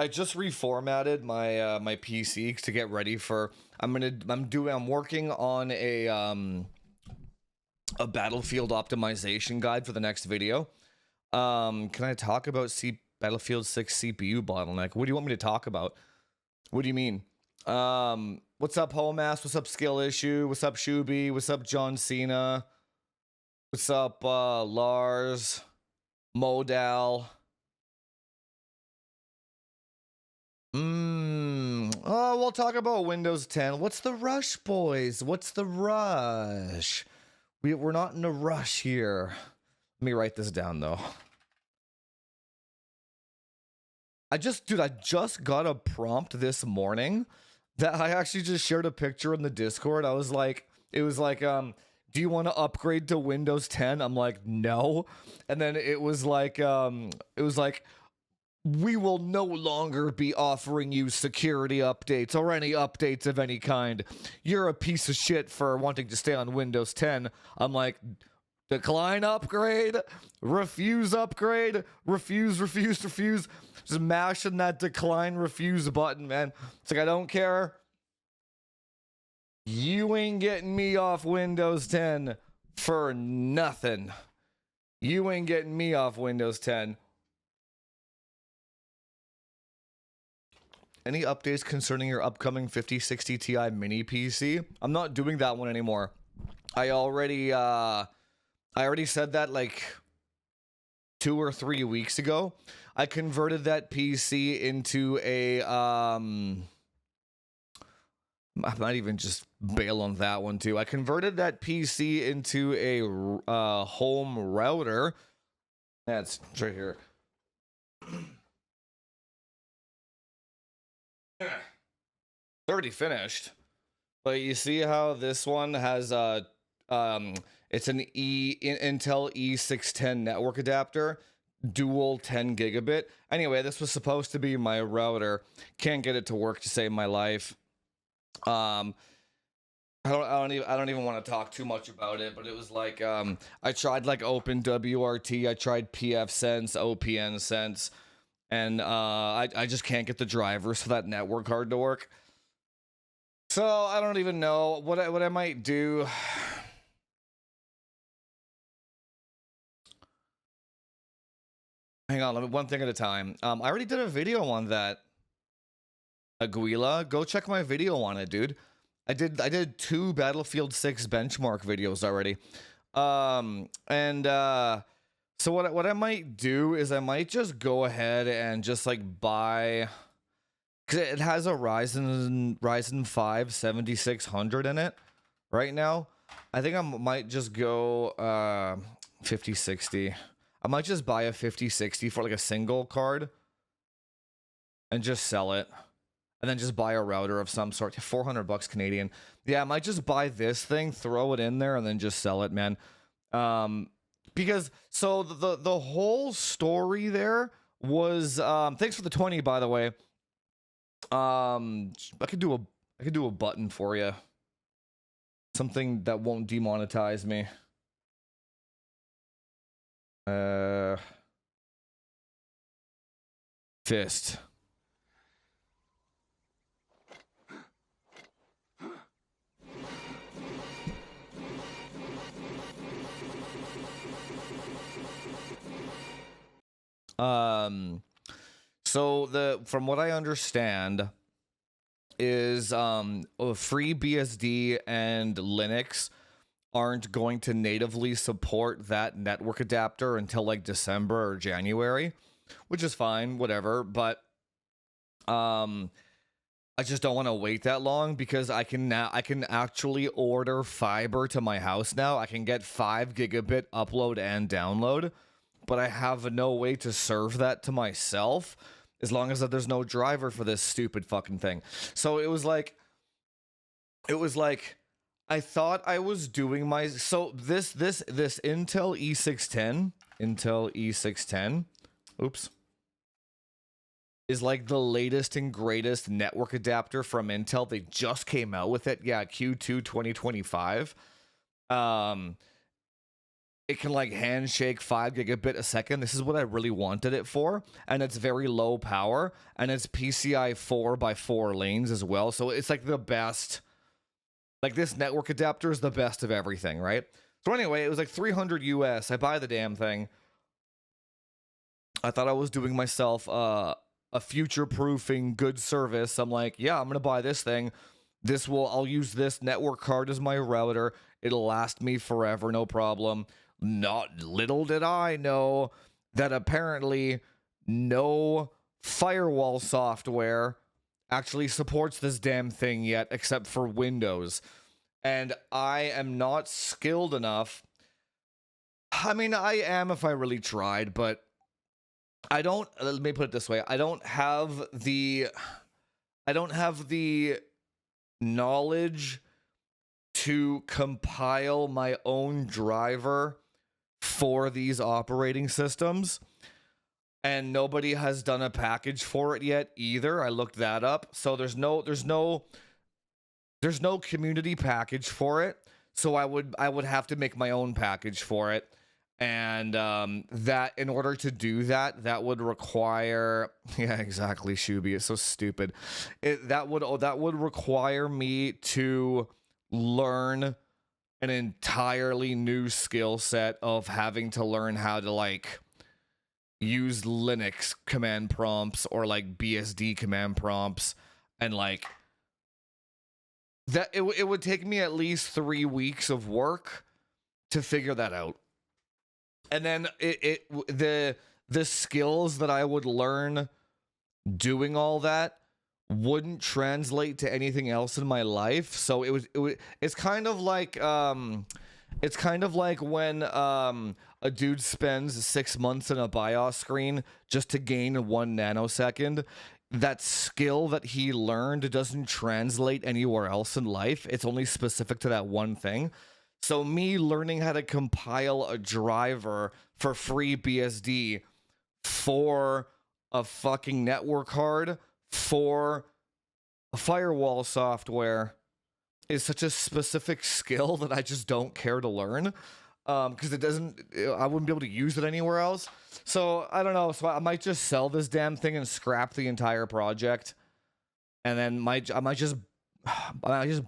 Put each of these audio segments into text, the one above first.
I just reformatted my my PC to get ready for. I'm working on a Battlefield optimization guide for the next video. Can I talk about Battlefield 6 CPU bottleneck? What do you want me to talk about? What do you mean? What's up, Homass? What's up, Skill Issue? What's up, Shuby? What's up, John Cena? What's up, Lars? Modal? Oh, we'll talk about Windows 10. What's the rush, boys? What's the rush? We're not in a rush here. Let me write this down, though. I just got a prompt this morning that I actually just shared a picture in the Discord. It was like, do you want to upgrade to Windows 10? I'm like, no. And then it was like, we will no longer be offering you security updates or any updates of any kind. You're a piece of shit for wanting to stay on Windows 10. I'm like, decline upgrade, refuse upgrade, refuse. Just mashing that decline refuse button, man. It's like, I don't care. You ain't getting me off Windows 10 for nothing. You ain't getting me off Windows 10. Any updates concerning your upcoming 5060 Ti mini PC? I'm not doing that one anymore. I already said that like 2 or 3 weeks ago. I converted that PC into a I might even just bail on that one too. I converted that PC into a home router. That's right here. It's already finished. But you see how this one has it's an Intel E610 network adapter, dual 10 gigabit. Anyway, this was supposed to be my router. Can't get it to work to save my life. I don't even want to talk too much about it, but it was like I tried like OpenWRT, I tried pfSense, OPNsense, and I just can't get the drivers for that network card to work. So I don't even know what I might do. Hang on, let me one thing at a time. I already did a video on that. Aguila, go check my video on it, dude. I did 2 Battlefield 6 benchmark videos already. So what I might do is I might just go ahead and just like buy, because it has a Ryzen 5 7600 in it right now. I think I might just go 5060. I might just buy a 5060 for like a single card and just sell it. And then just buy a router of some sort. 400 bucks Canadian. Yeah, I might just buy this thing, throw it in there, and then just sell it, man. Because so the whole story there was thanks for the 20, by the way. I could do a button for you. Something that won't demonetize me. Fist. So from what I understand is FreeBSD and Linux aren't going to natively support that network adapter until like December or January, which is fine, whatever, but I just don't want to wait that long because I can actually order fiber to my house now. I can get 5 gigabit upload and download, but I have no way to serve that to myself as long as there's no driver for this stupid fucking thing. So it was like I thought I was doing my this Intel E610 oops, is like the latest and greatest network adapter from Intel. They just came out with it. Yeah, Q2 2025. it can like handshake 5 gigabit a second. This is what I really wanted it for, and it's very low power, and it's PCI 4x4 lanes as well. So it's like the best. Like this network adapter is the best of everything, right? So anyway, it was like 300 US. I buy the damn thing. I thought I was doing myself a future-proofing good service. I'm like, yeah, I'm gonna buy this thing. I'll use this network card as my router. It'll last me forever, no problem. Not little did I know that apparently no firewall software actually supports this damn thing yet, except for Windows. And I am not skilled enough. I mean, I am if I really tried, but I don't, let me put it this way. I don't have the knowledge to compile my own driver for these operating systems, and nobody has done a package for it yet either. I looked that up. So there's no community package for it. So I would have to make my own package for it. And that in order to do that would require, yeah, exactly, Shuby, it's so stupid. That would require me to learn an entirely new skill set of having to learn how to like use Linux command prompts or like BSD command prompts, and like that it would take me at least 3 weeks of work to figure that out. And then the skills that I would learn doing all that wouldn't translate to anything else in my life. So it's kind of like when a dude spends 6 months in a BIOS screen just to gain 1 nanosecond. That skill that he learned doesn't translate anywhere else in life. It's only specific to that one thing. So me learning how to compile a driver for FreeBSD for a fucking network card for a firewall software is such a specific skill that I just don't care to learn, because I wouldn't be able to use it anywhere else. So I don't know. So I might just sell this damn thing and scrap the entire project, and then I might just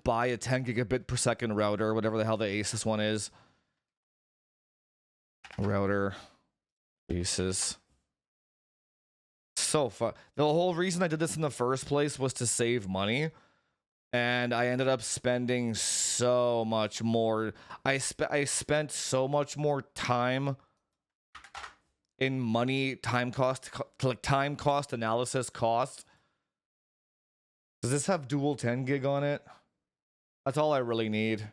buy a 10 gigabit per second router, whatever the hell the Asus one is. Router, Asus. So fun. The whole reason I did this in the first place was to save money, and I ended up spending so much more. I spent so much more time in money, time cost, like time cost analysis cost. Does this have dual 10 gig on it? That's all I really need.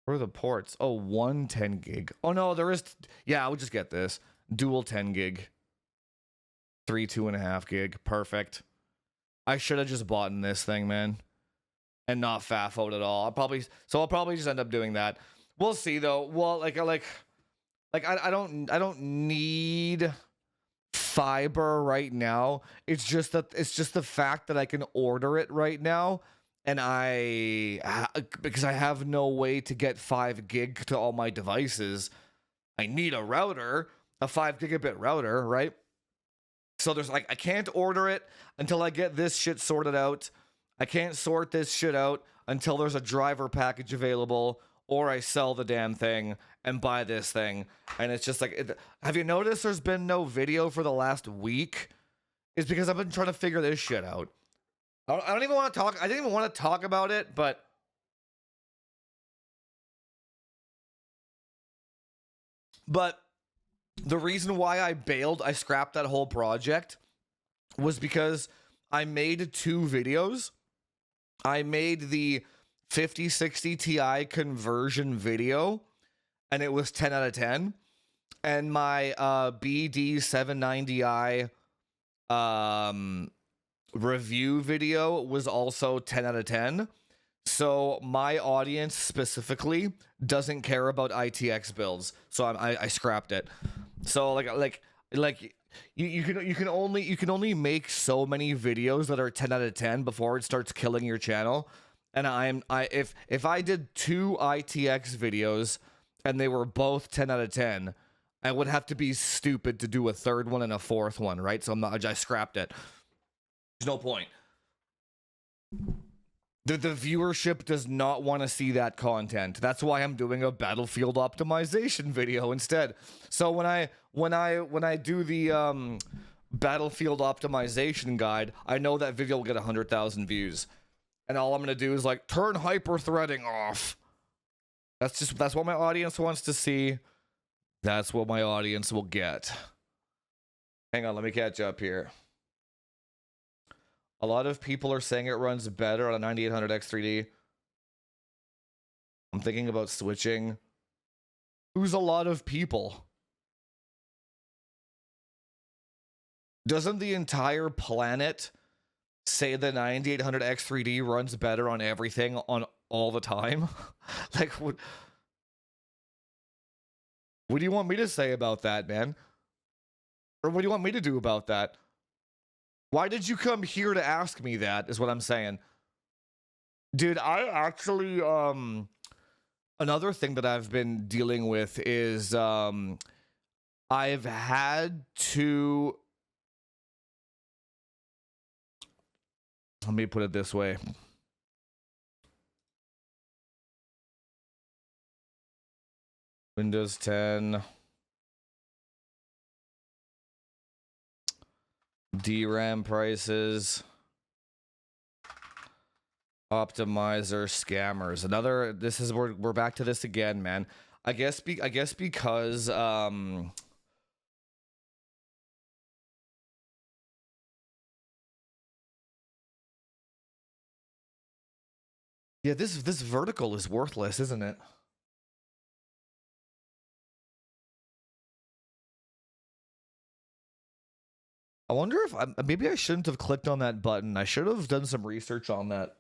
Where are the ports? Oh, 1 10 gig. Oh no, there is. Yeah, I would just get this. Dual 10 gig. 3 2.5 gig. Perfect. I should have just bought in this thing, man. And not FAFO'd at all. I'll probably just end up doing that. We'll see though. Well, I don't need fiber right now. It's just the fact that I can order it right now, and because I have no way to get 5 gig to all my devices, I need a router, a 5 gigabit router, right? So there's I can't order it until I get this shit sorted out. I can't sort this shit out until there's a driver package available, or I sell the damn thing and buy this thing. And it's just have you noticed there's been no video for the last week? It's because I've been trying to figure this shit out. I don't even want to talk. I didn't even want to talk about it, but the reason why I scrapped that whole project was because I made 2 videos. I made the 5060 Ti conversion video, and it was 10 out of 10. And my BD790i review video was also 10 out of 10. So my audience specifically doesn't care about ITX builds, so I scrapped it. So you can only make so many videos that are 10 out of 10 before it starts killing your channel. and if I did 2 ITX videos and they were both 10 out of 10, I would have to be stupid to do a third one and a fourth one, right? So I scrapped it. There's no point. The viewership does not want to see that content. That's why I'm doing a Battlefield optimization video instead. So when I do the Battlefield optimization guide, I know that video will get 100,000 views. And all I'm going to do is like turn hyper-threading off. That's what my audience wants to see. That's what my audience will get. Hang on, let me catch up here. A lot of people are saying it runs better on a 9800X3D. I'm thinking about switching. Who's a lot of people? Doesn't the entire planet say the 9800X3D runs better on everything on all the time? Like, what do you want me to say about that, man? Or what do you want me to do about that? Why did you come here to ask me that, is what I'm saying. Dude, I actually, another thing that I've been dealing with is, I've had to, let me put it this way. Windows 10. DRAM prices, optimizer scammers. We're back to this again, man. I guess because yeah, this vertical is worthless, isn't it? I wonder if maybe I shouldn't have clicked on that button. I should have done some research on that.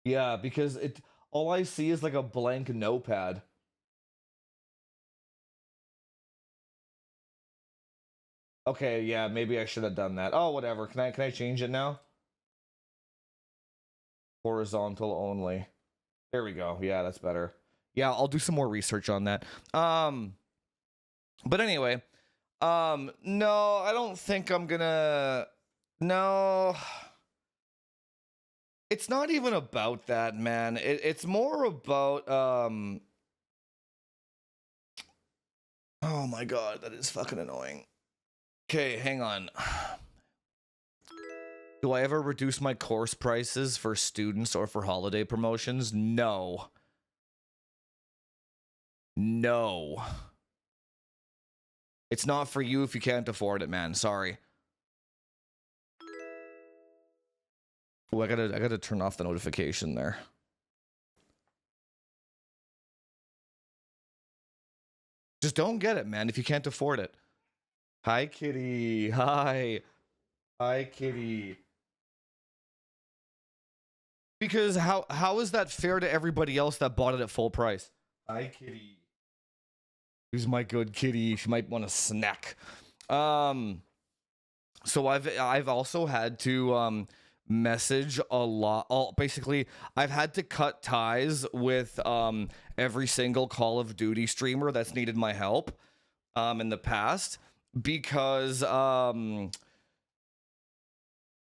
Yeah, because all I see is like a blank notepad. Okay, yeah, maybe I should have done that. Oh, whatever. Can I change it now? Horizontal only. There we go. Yeah, that's better. Yeah, I'll do some more research on that. But anyway, no, I don't think I'm gonna. No, it's not even about that, man. It's more about oh my god, that is fucking annoying. Okay, hang on. Do I ever reduce my course prices for students or for holiday promotions? No. No. It's not for you if you can't afford it, man. Sorry. Oh, I gotta turn off the notification there. Just don't get it, man, if you can't afford it. Hi, kitty. Hi. Hi, kitty. Because how is that fair to everybody else that bought it at full price? Hi, kitty. Who's my good kitty? She might want a snack. So I've also had to message a lot. Basically, I've had to cut ties with every single Call of Duty streamer that's needed my help in the past because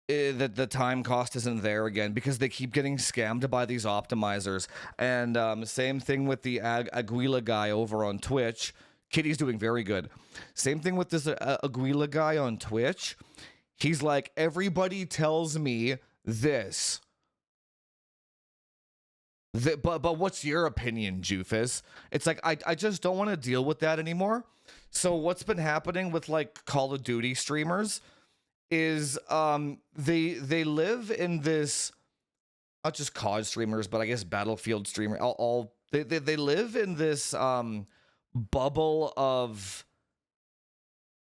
the time cost isn't there again because they keep getting scammed by these optimizers. And same thing with the Aguila guy over on Twitch. Kitty's doing very good. Same thing with this Aguila guy on Twitch. He's like, everybody tells me this. But what's your opinion, Jufus? It's like, I just don't want to deal with that anymore. So what's been happening with like Call of Duty streamers is they live in this, not just COD streamers, but I guess Battlefield streamer, they live in this bubble of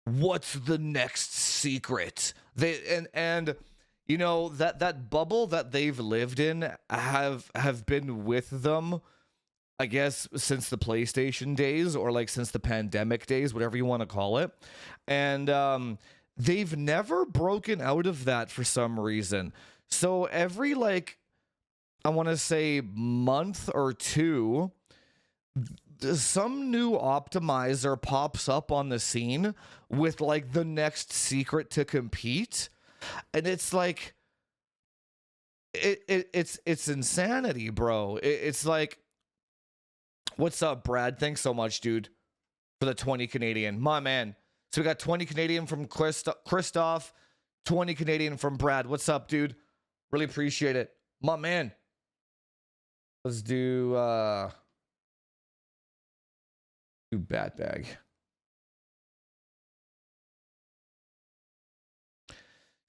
what's the next secret. And you know that bubble that they've lived in have been with them, I guess, since the PlayStation days or like since the pandemic days, whatever you want to call it. And they've never broken out of that for some reason. So every like, I want to say month or two, some new optimizer pops up on the scene with like the next secret to compete. And it's like, it's insanity, bro. It's like, what's up, Brad? Thanks so much, dude, for the 20 Canadian. My man. So we got 20 Canadian from Christoph, 20 Canadian from Brad. What's up, dude? Really appreciate it. My man. Let's do Bat Bag.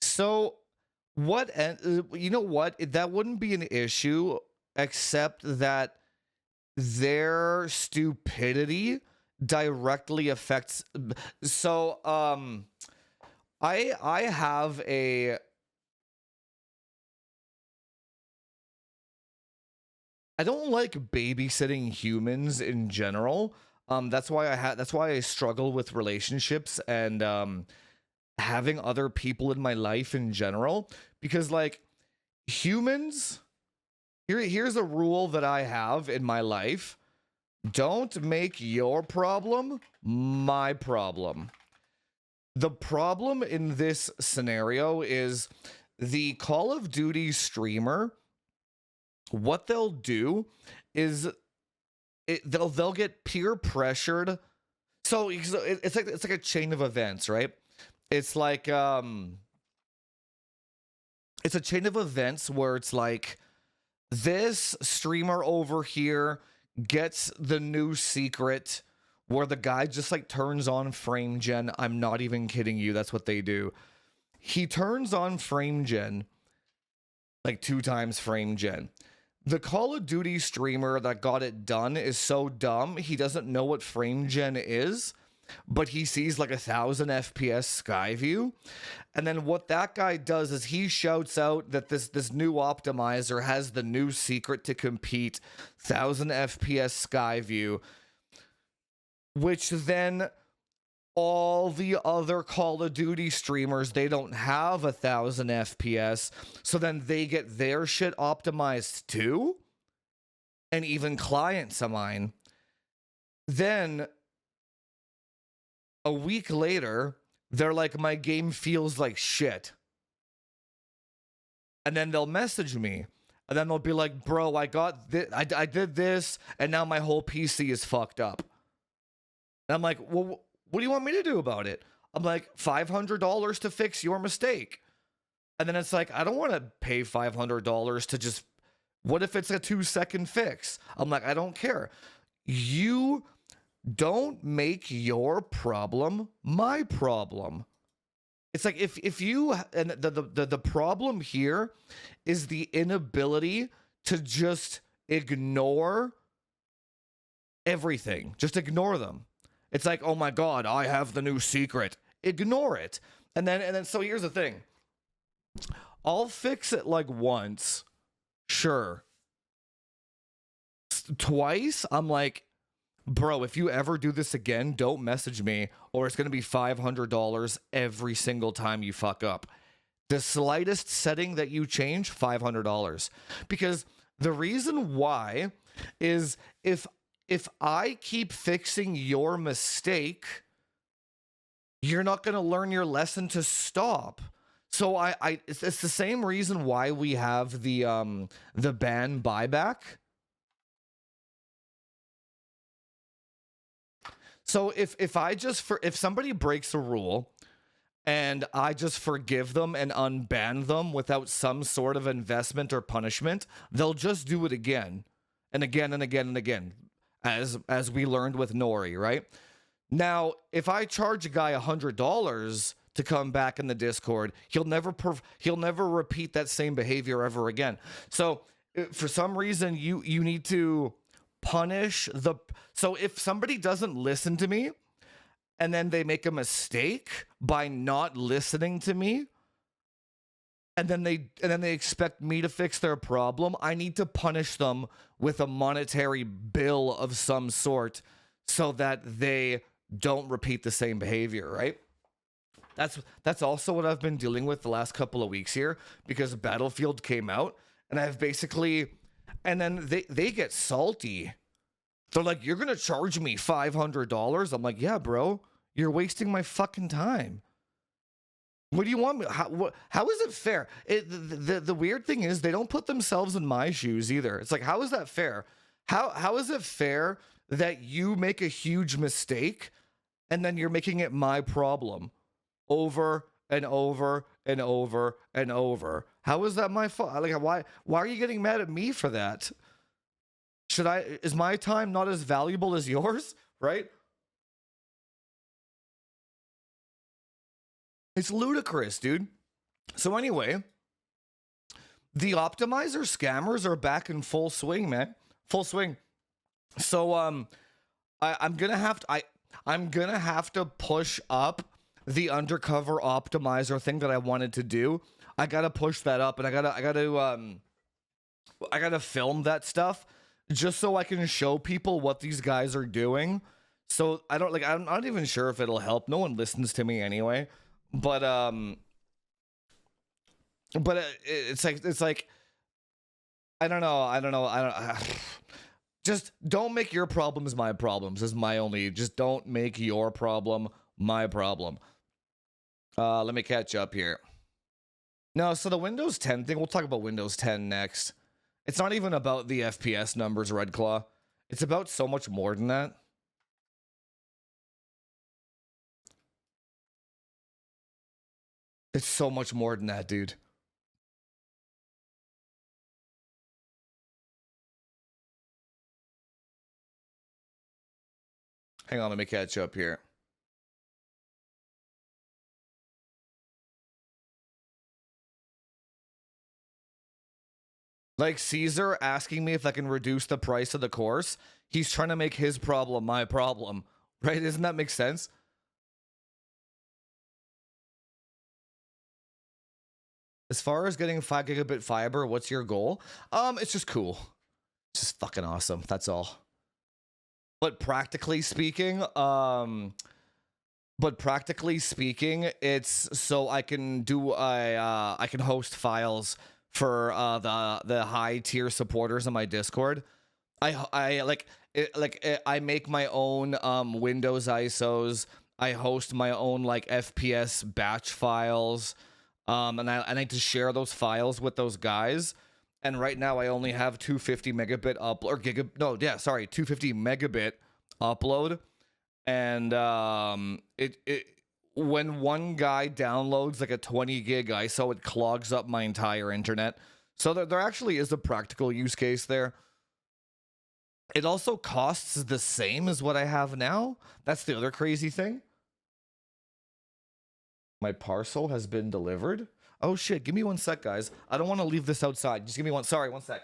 So what, you know what? That wouldn't be an issue, except that their stupidity directly affects. So I have a, I don't like babysitting humans in general. That's why I struggle with relationships and having other people in my life in general, because like humans, here's a rule that I have in my life. Don't make your problem my problem. The problem in this scenario is the Call of Duty streamer. What they'll do is they'll get peer pressured. So it's like a chain of events, right? It's like it's a chain of events where it's like this streamer over here gets the new secret where the guy just like turns on frame gen. I'm not even kidding you. That's what they do. He turns on frame gen, like 2 times frame gen. The Call of Duty streamer that got it done is so dumb, he doesn't know what frame gen is, but he sees like 1,000 FPS sky view. And then what that guy does is he shouts out that this new optimizer has the new secret to compete, 1,000 FPS sky view, which then all the other Call of Duty streamers, they don't have 1,000 FPS, so then they get their shit optimized too, and even clients of mine. Then a week later, they're like, my game feels like shit. And then they'll message me, and then they'll be like, bro, I got this, I did this, and now my whole PC is fucked up. And I'm like, well, what do you want me to do about it? I'm like, $500 to fix your mistake. And then it's like, I don't want to pay $500 to just, what if it's a 2-second fix? I'm like, I don't care. You don't make your problem my problem. It's like if you, and the problem here is the inability to just ignore everything. Just ignore them. It's like, oh my God, I have the new secret. Ignore it. And then so here's the thing. I'll fix it like once. Sure. Twice, I'm like, bro, if you ever do this again, don't message me, or it's going to be $500 every single time you fuck up. The slightest setting that you change, $500. Because the reason why is if I keep fixing your mistake, you're not going to learn your lesson to stop. So it's the same reason why we have the ban buyback. So if somebody breaks a rule and I just forgive them and unban them without some sort of investment or punishment, they'll just do it again and again and again and again, as we learned with Nori, right? Now, if I charge a guy $100 to come back in the Discord, he'll never repeat that same behavior ever again. So for some reason, you need to punish so if somebody doesn't listen to me and then they make a mistake by not listening to me, and then they expect me to fix their problem, I need to punish them with a monetary bill of some sort so that they don't repeat the same behavior, right? That's also what I've been dealing with the last couple of weeks here because Battlefield came out and I've basically and then they get salty. They're like, "You're going to charge me $500?" I'm like, "Yeah, bro. You're wasting my fucking time." What do you want me? How is it fair? The weird thing is they don't put themselves in my shoes either. It's like, how is that fair? How is it fair that you make a huge mistake and then you're making it my problem over and over and over and over? How is that my fault? Like, why are you getting mad at me for that? Is my time not as valuable as yours? Right? It's ludicrous, dude. So anyway, the optimizer scammers are back in full swing, man. Full swing. So I'm gonna have to push up the undercover optimizer thing that I wanted to do. I gotta push that up, and I gotta film that stuff just so I can show people what these guys are doing. So I'm not even sure if it'll help. No one listens to me anyway. But it's like I don't know. Just don't make your problems my problems is my only. Just don't make your problem my problem. Let me catch up here. No, so the Windows 10 thing, we'll talk about Windows 10 next. It's not even about the FPS numbers, Red Claw. It's about so much more than that. It's so much more than that, dude. Hang on, let me catch up here. Like Caesar asking me if I can reduce the price of the course. He's trying to make his problem my problem, right? Doesn't that make sense? As far as getting 5 gigabit fiber, what's your goal? It's just cool. It's just fucking awesome. That's all. But practically speaking, it's so I can do I can host files for the high tier supporters on my Discord. I I make my own Windows ISOs. I host my own like FPS batch files. And I need to share those files with those guys. And right now I only have 250 megabit up or 250 megabit upload. And it when one guy downloads like a 20 gig ISO, it clogs up my entire internet. So there actually is a practical use case there. It also costs the same as what I have now. That's the other crazy thing. My parcel has been delivered. Oh shit, give me one sec, guys. I don't want to leave this outside. Just give me one. Sorry, one sec.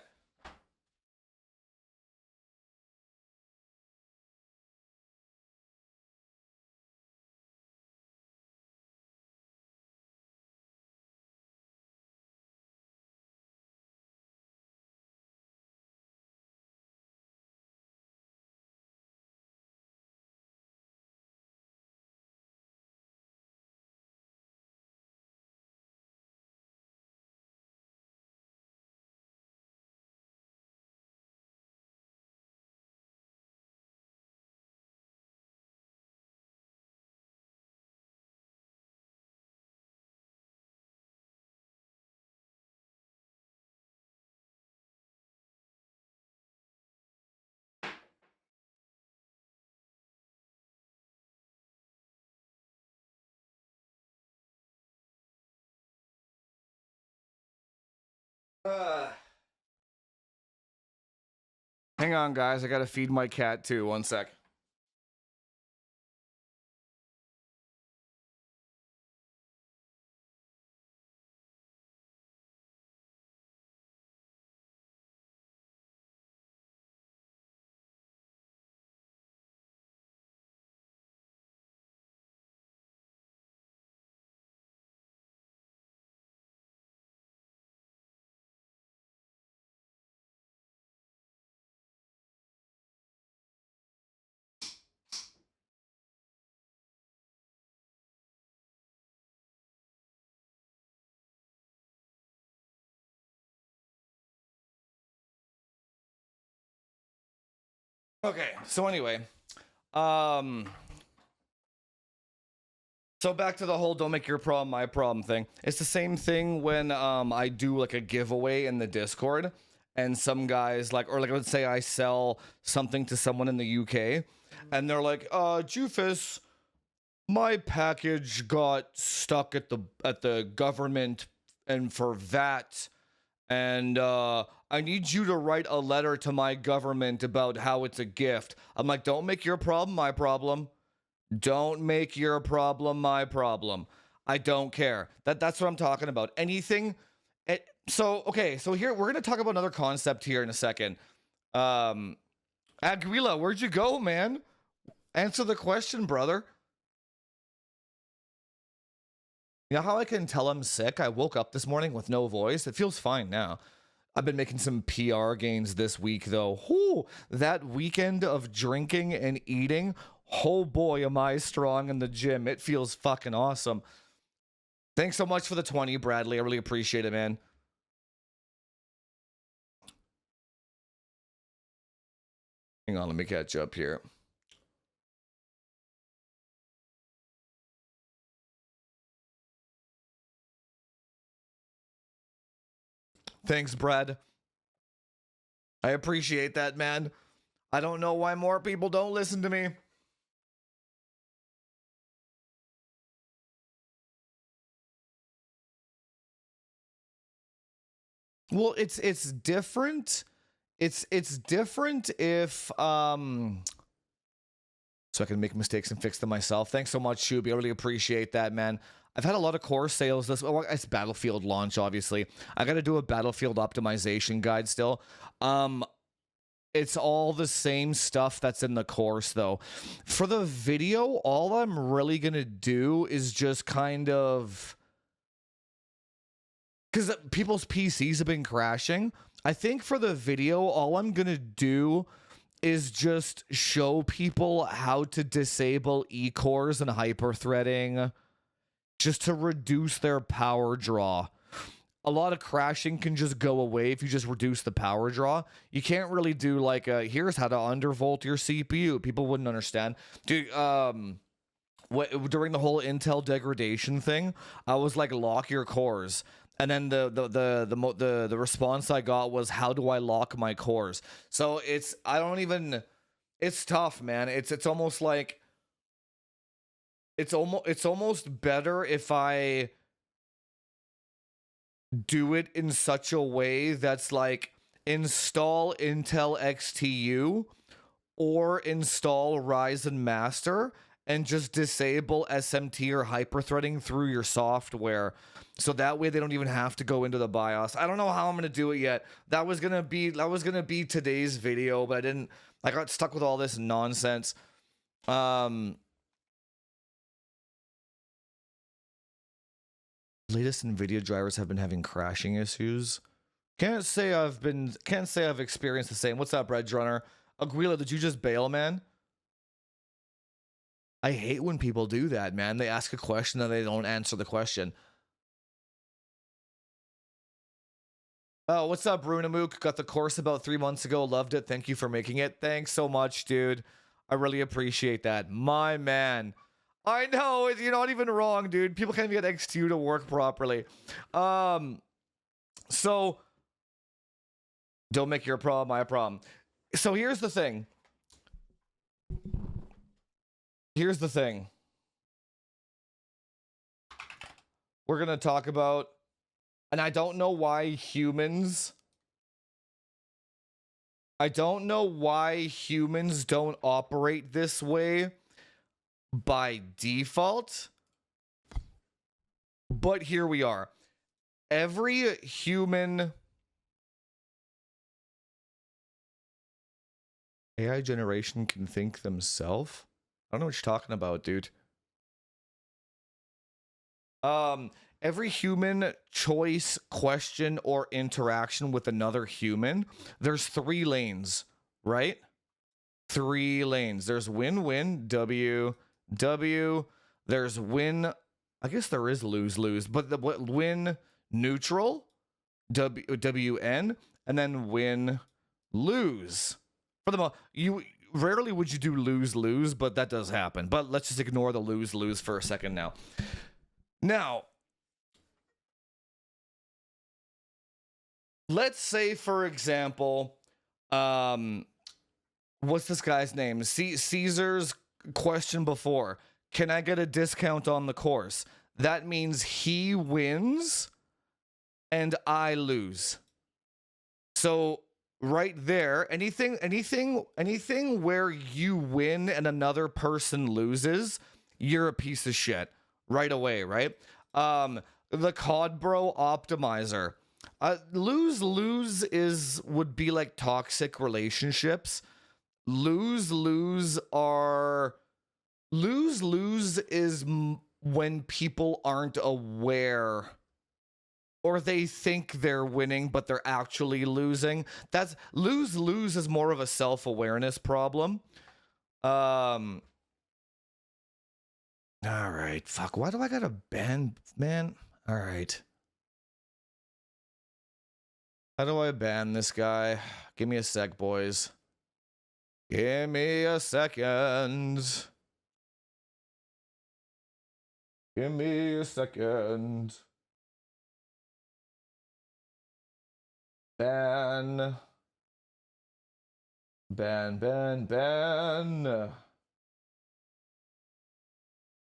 Hang on, guys. I gotta feed my cat too. One sec. Okay, so anyway, um, so back to the whole "don't make your problem my problem" thing. It's the same thing when I do like a giveaway in the Discord, and some guys like, or like let's say I sell something to someone in the UK, and they're like, Jufus, my package got stuck at the government and for VAT, and I need you to write a letter to my government about how it's a gift. I'm like, don't make your problem my problem. Don't make your problem my problem. I don't care. That's what I'm talking about. Anything. So okay, so here we're gonna talk about another concept here in a second. Aguila, where'd you go, man? Answer the question, brother. You know how I can tell I'm sick? I woke up this morning with no voice. It feels fine now. I've been making some PR gains this week, though. Whew, that weekend of drinking and eating, oh boy, am I strong in the gym. It feels fucking awesome. Thanks so much for the 20, Bradley. I really appreciate it, man. Hang on, let me catch up here. Thanks, Brad. I appreciate that, man. I don't know why more people don't listen to me. Well, it's different. It's different if so I can make mistakes and fix them myself. Thanks so much, Shuby. I really appreciate that, man. I've had a lot of core sales this. Well, it's Battlefield launch, obviously. I got to do a Battlefield optimization guide still. It's all the same stuff that's in the course, though. For the video, all I'm really gonna do is just kind of, because people's PCs have been crashing. I think for the video, all I'm gonna do is just show people how to disable E-cores and hyper-threading just to reduce their power draw. A lot of crashing can just go away if you just reduce the power draw. You can't really do like here's how to undervolt your CPU. People wouldn't understand. Dude, during the whole Intel degradation thing, I was like, lock your cores. And then the response I got was, how do I lock my cores? So it's tough, man. It's almost like it's almost better if I do it in such a way that's like install Intel XTU or install Ryzen Master and just disable SMT or hyperthreading through your software. So that way they don't even have to go into the BIOS. I don't know how I'm going to do it yet. That was going to be today's video, but I got stuck with all this nonsense. Latest NVIDIA drivers have been having crashing issues. Can't say I've experienced the same. What's up, Red Runner? Aguila, did you just bail, man? I hate when people do that, man. They ask a question and they don't answer the question. Oh, what's up, Brunamook? Got the course about 3 months ago. Loved it. Thank you for making it. Thanks so much, dude. I really appreciate that. My man. I know, you're not even wrong, dude. People can't even get X2 to work properly. So don't make your problem my problem. So here's the thing. We're going to talk about, and I don't know why humans don't operate this way by default, but here we are. Every human AI generation can think themselves. I don't know what you're talking about, dude. Every human choice, question, or interaction with another human, there's 3 lanes, right? 3 lanes. There's win-win, W. There's win. I guess there is lose-lose, but win neutral, WN, and then win lose. For the rarely would you do lose-lose, but that does happen. But let's just ignore the lose-lose for a second now. Now, let's say, for example, what's this guy's name? Caesar's question before, can I get a discount on the course? That means he wins and I lose. So right there, anything where you win and another person loses, you're a piece of shit right away, right? The COD Bro optimizer. Lose would be like toxic relationships. Lose is when people aren't aware, or they think they're winning but they're actually losing. That's lose is more of a self-awareness problem. All right, fuck, why do I gotta ban, man? All right, how do I ban this guy? Give me a sec, boys. Give me a second. Give me a second. Ban.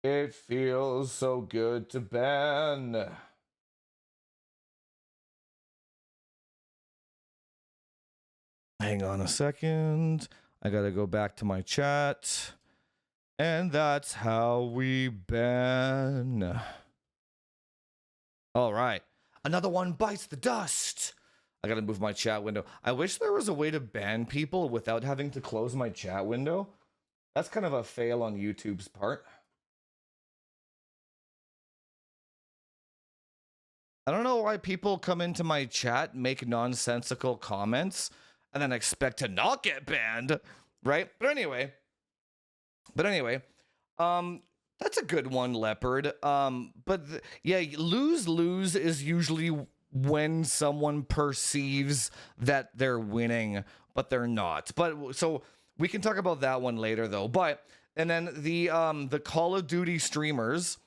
It feels so good to ban. Hang on a second. I gotta go back to my chat. And that's how we ban. All right. Another one bites the dust. I gotta move my chat window. I wish there was a way to ban people without having to close my chat window. That's kind of a fail on YouTube's part. I don't know why people come into my chat, make nonsensical comments, and then expect to not get banned, right? But anyway, that's a good one, Leopard. Yeah, lose is usually when someone perceives that they're winning, but they're not. But so we can talk about that one later, though. But and then the Call of Duty streamers,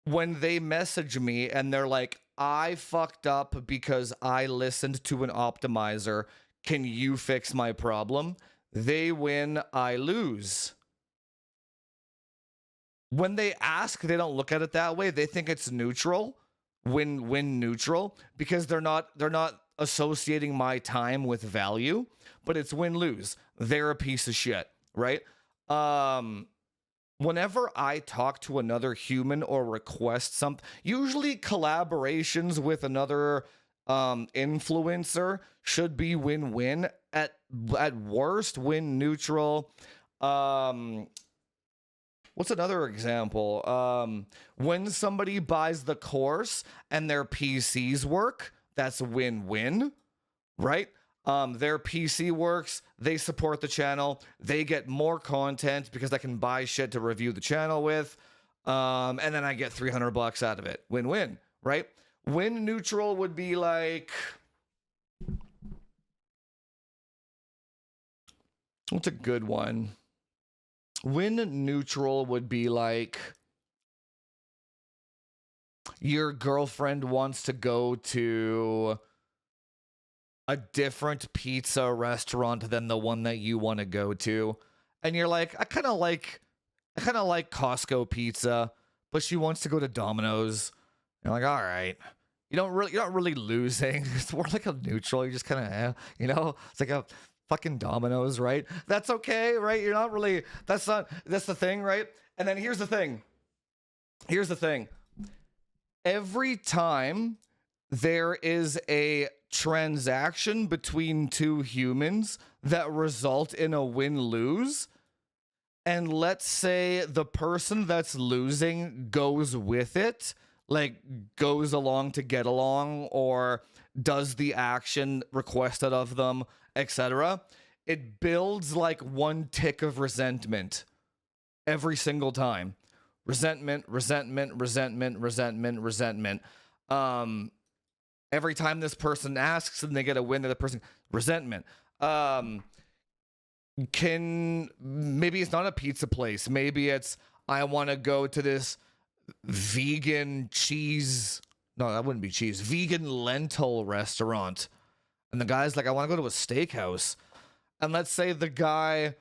when they message me and they're like, I fucked up because I listened to an optimizer. Can you fix my problem? They win, I lose. When they ask, they don't look at it that way. They think it's neutral, win neutral, because they're not associating my time with value, but it's win lose. They're a piece of shit, right? Whenever I talk to another human or request something, usually collaborations with another influencer should be win-win. At worst, win neutral. What's another example? When somebody buys the course and their PCs work, that's win-win, right? Their PC works, they support the channel, they get more content because I can buy shit to review the channel with, and then I get $300 out of it. Win-win, right? Win neutral would be like, what's a good one? Win neutral would be like, your girlfriend wants to go to a different pizza restaurant than the one that you want to go to, and you're like, I kind of like Costco pizza, but she wants to go to Domino's. You're like, all right, you're not really losing. It's more like a neutral. You just kind of, it's like a fucking Domino's, right? That's okay, right? You're not really. That's the thing, right? And then here's the thing. Every time there is a transaction between two humans that result in a win-lose, and let's say the person that's losing goes with it, like goes along to get along or does the action requested of them, etc., it builds like one tick of resentment every single time. Resentment. Every time this person asks and they get a win, the other person, resentment. can, maybe it's not a pizza place. Maybe it's, I want to go to this vegan cheese. No, that wouldn't be cheese. Vegan lentil restaurant. And the guy's like, I want to go to a steakhouse. And let's say the guy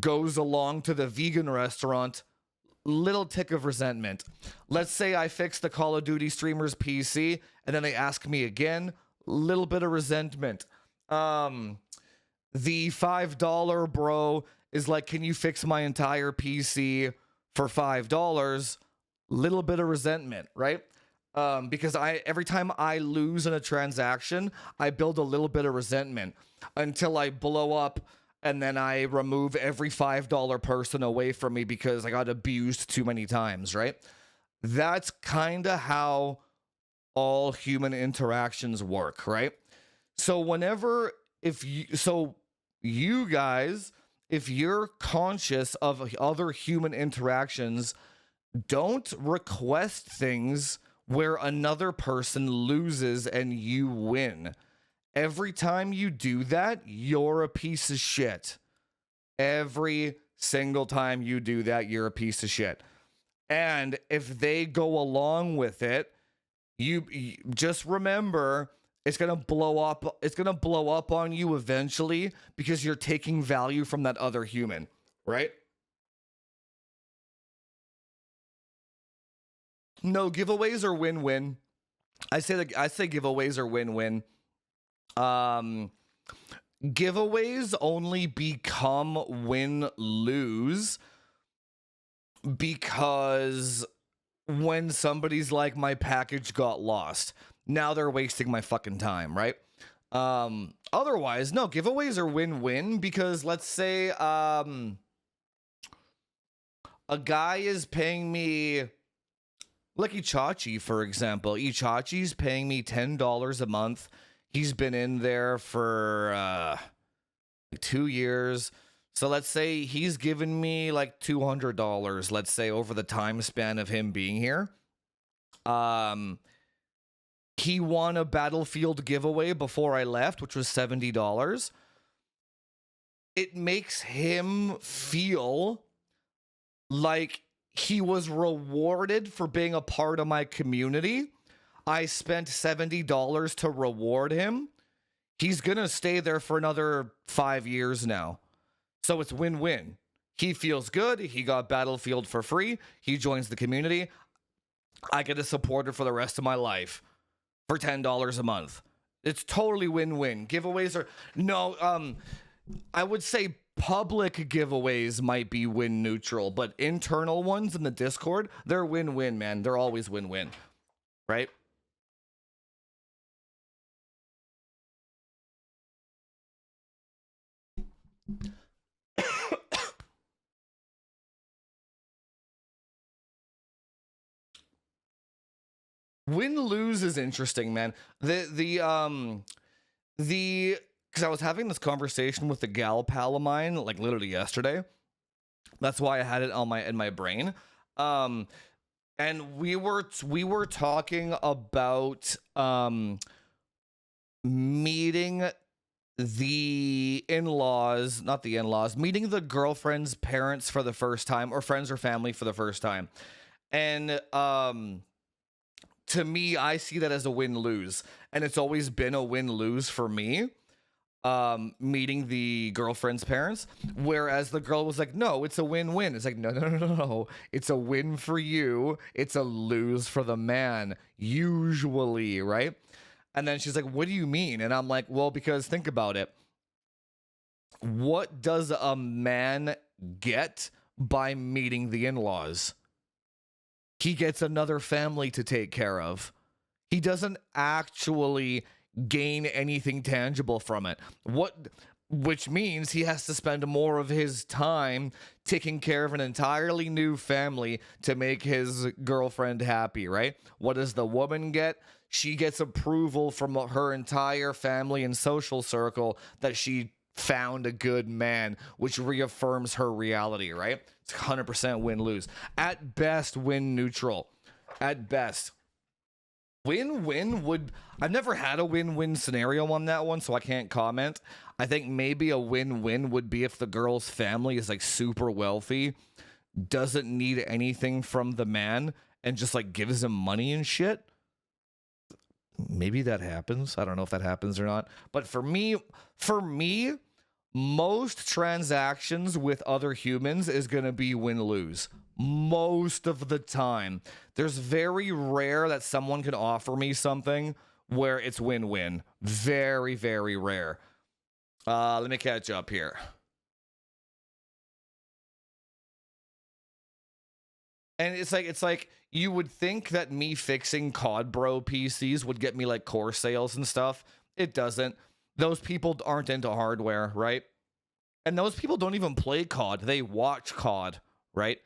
goes along to the vegan restaurant, little tick of resentment. Let's say I fix the Call of Duty streamer's PC and then they ask me again, little bit of resentment. The $5 bro is like, can you fix my entire PC for $5? Little bit of resentment, right? Because every time I lose in a transaction, I build a little bit of resentment until I blow up, and then I remove every $5 person away from me because I got abused too many times, right? That's kind of how all human interactions work, right? So you guys, if you're conscious of other human interactions, don't request things where another person loses and you win. Every time you do that, you're a piece of shit. Every single time you do that, you're a piece of shit. And if they go along with it, you just remember, it's going to blow up. It's going to blow up on you eventually because you're taking value from that other human, right? No, giveaways are win-win. I say giveaways are win-win. Giveaways only become win-lose because when somebody's like, my package got lost, now they're wasting my fucking time, right? Otherwise, no, giveaways are win-win because let's say a guy is paying me, like Ichachi, for example. Ichachi's paying me $10 a month. He's been in there for 2 years. So let's say he's given me like $200, let's say, over the time span of him being here. He won a Battlefield giveaway before I left, which was $70. It makes him feel like he was rewarded for being a part of my community. I spent $70 to reward him. He's going to stay there for another 5 years now. So it's win-win. He feels good. He got Battlefield for free. He joins the community. I get a supporter for the rest of my life for $10 a month. It's totally win-win. Giveaways are... No, I would say public giveaways might be win neutral, but internal ones in the Discord, they're win-win, man. They're always win-win, right? Win-lose is interesting, man. Because I was having this conversation with the gal pal of mine, like literally yesterday. That's why I had it in my brain. And we were talking about meeting the in-laws, not the in-laws, meeting the girlfriend's parents for the first time, or friends or family for the first time. And to me, I see that as a win-lose, and it's always been a win-lose for me, meeting the girlfriend's parents, whereas the girl was like, no, it's a win-win. It's like, no, it's a win for you, it's a lose for the man, usually, right? And then she's like, what do you mean? And I'm like, well, because think about it. What does a man get by meeting the in-laws? He gets another family to take care of. He doesn't actually gain anything tangible from it. Which means he has to spend more of his time taking care of an entirely new family to make his girlfriend happy, right? What does the woman get? She gets approval from her entire family and social circle that she found a good man, which reaffirms her reality, right? It's 100% win-lose. At best, win-neutral. At best. Win-win would, I've never had a win-win scenario on that one, so I can't comment. I think maybe a win-win would be if the girl's family is like super wealthy, doesn't need anything from the man, and just like gives him money and shit. Maybe that happens. I don't know if that happens or not. But for me, most transactions with other humans is going to be win-lose. Most of the time. There's very rare that someone can offer me something where it's win-win. Very, very rare. Let me catch up here. And it's like you would think that me fixing COD Bro PCs would get me like core sales and stuff. It doesn't. Those people aren't into hardware, right? And those people don't even play COD. They watch COD, right?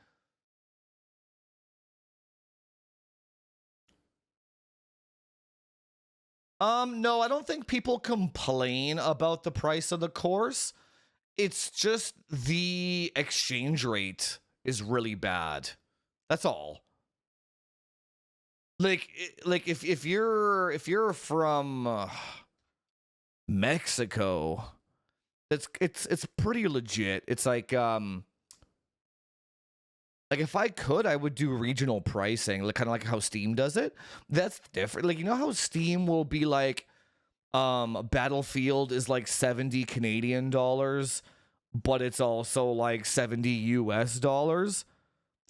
No, I don't think people complain about the price of the course. It's just the exchange rate is really bad. That's all. Like, if you're from Mexico, it's pretty legit. It's like if I could, I would do regional pricing, like kind of like how Steam does it. That's different. Like, you know how Steam will be like, Battlefield is like 70 Canadian dollars, but it's also like 70 US dollars.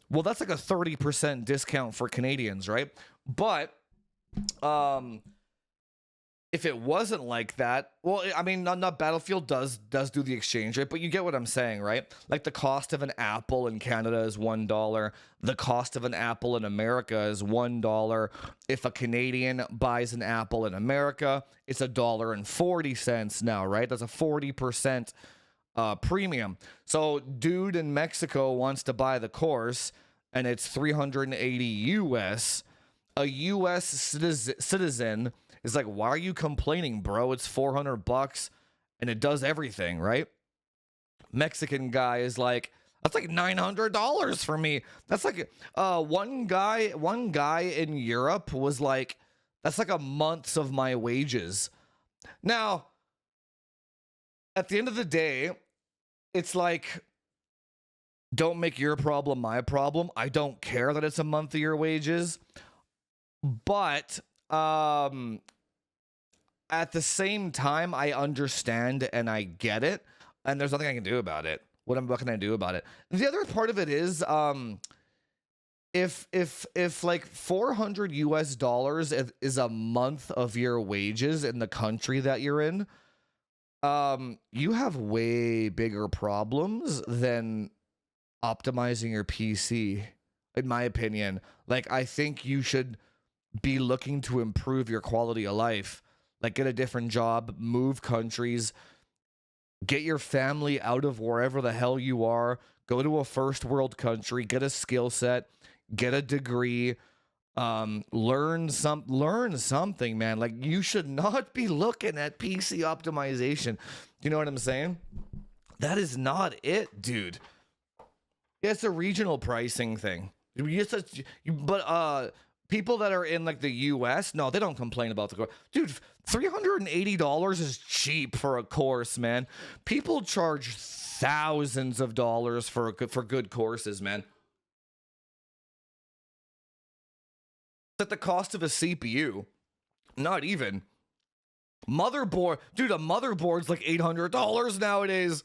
Well, that's like a 30% discount for Canadians, right? But if it wasn't like that, well, I mean, not Battlefield does do the exchange rate, but you get what I'm saying, right? Like the cost of an apple in Canada is $1. The cost of an apple in America is $1. If a Canadian buys an apple in America, it's $1.40 now, right? That's a 40% premium. So dude in Mexico wants to buy the course and it's 380 US. A US citizen is like, why are you complaining, bro? It's $400 and it does everything, right? Mexican guy is like, that's like $900 for me. That's like one guy in Europe was like, that's like a month's of my wages. Now, at the end of the day, it's like, don't make your problem my problem. I don't care that it's a month of your wages, but at the same time, I understand and I get it, and there's nothing I can do about it. What can I do about it? The other part of it is, if like 400 US dollars is a month of your wages in the country that you're in, you have way bigger problems than optimizing your PC, in my opinion. Like, I think you should be looking to improve your quality of life. Like, get a different job, move countries, get your family out of wherever the hell you are, go to a first world country, get a skill set, get a degree, learn something, man. Like, you should not be looking at PC optimization. You know what I'm saying? That is not it, dude. Yeah, it's a regional pricing thing. But people that are in like the US, no, they don't complain about the course. Dude, $380 is cheap for a course, man. People charge thousands of dollars for good courses, man. At the cost of a CPU. Not even. Motherboard, dude, a motherboard's like $800 nowadays.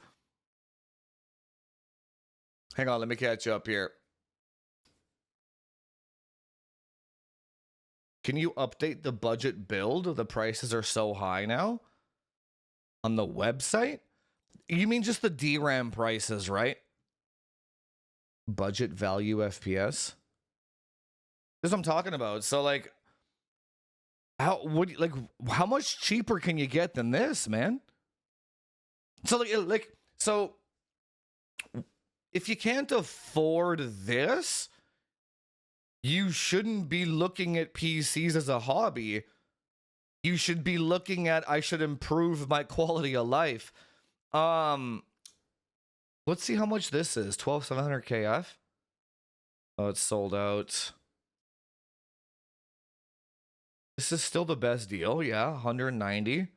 Hang on, let me catch up here. Can you update the budget build? The prices are so high now on the website. You mean just the DRAM prices, right? Budget value FPS. That's what I'm talking about. So like, how much cheaper can you get than this, man? So so if you can't afford this, you shouldn't be looking at PCs as a hobby. You should be looking at, I should improve my quality of life. Let's see how much this is. 12700 KF. Oh, it's sold out. This is still the best deal. Yeah, 190.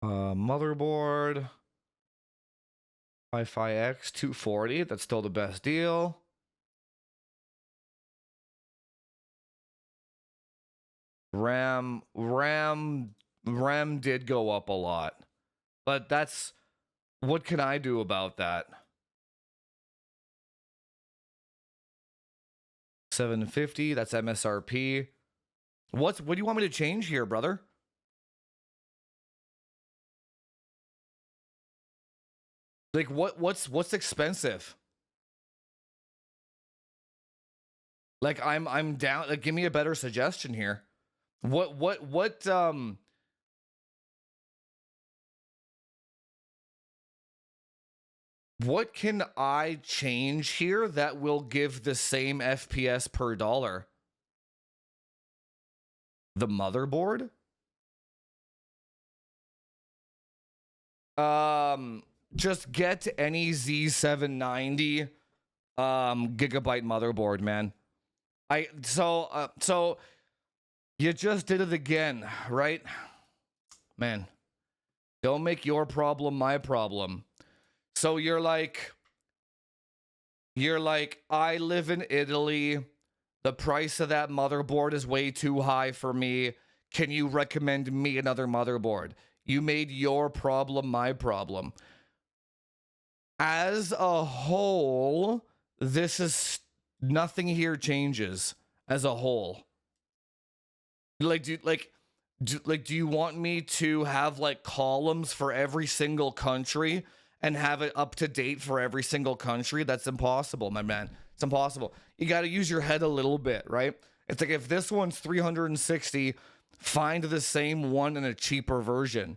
Motherboard. Wi-Fi X 240. That's still the best deal. RAM did go up a lot. But that's, what can I do about that? 750, that's MSRP. What do you want me to change here, brother? Like what's expensive? Like I'm down, like give me a better suggestion here. What can I change here that will give the same FPS per dollar? The motherboard? Just get any Z790 gigabyte motherboard, man. So you just did it again, right? Man, don't make your problem my problem. So you're like, I live in Italy. The price of that motherboard is way too high for me. Can you recommend me another motherboard? You made your problem my problem. As a whole, this is, nothing here changes as a whole. Like, do you want me to have like columns for every single country and have it up to date for every single country? That's impossible, my man. It's impossible. You got to use your head a little bit, right? It's like, if this one's 360, find the same one in a cheaper version.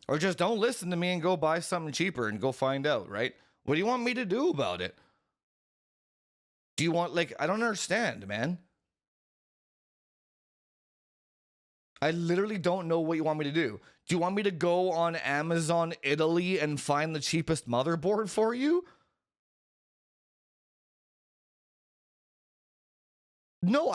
Or just don't listen to me and go buy something cheaper and go find out, right? What do you want me to do about it? Do you want, like, I don't understand, man. I literally don't know what you want me to do. Do you want me to go on Amazon Italy and find the cheapest motherboard for you? No,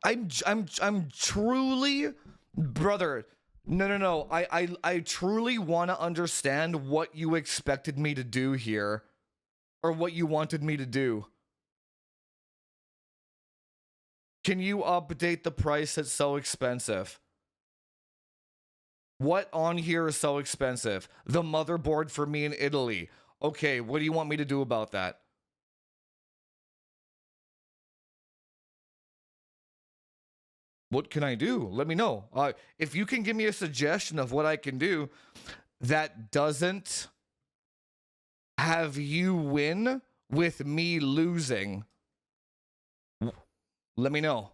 I'm truly, brother. No. I truly want to understand what you expected me to do here, or what you wanted me to do. Can you update the price that's so expensive? What on here is so expensive? The motherboard for me in Italy. Okay, what do you want me to do about that? What can I do? Let me know. If you can give me a suggestion of what I can do that doesn't have you win with me losing, let me know.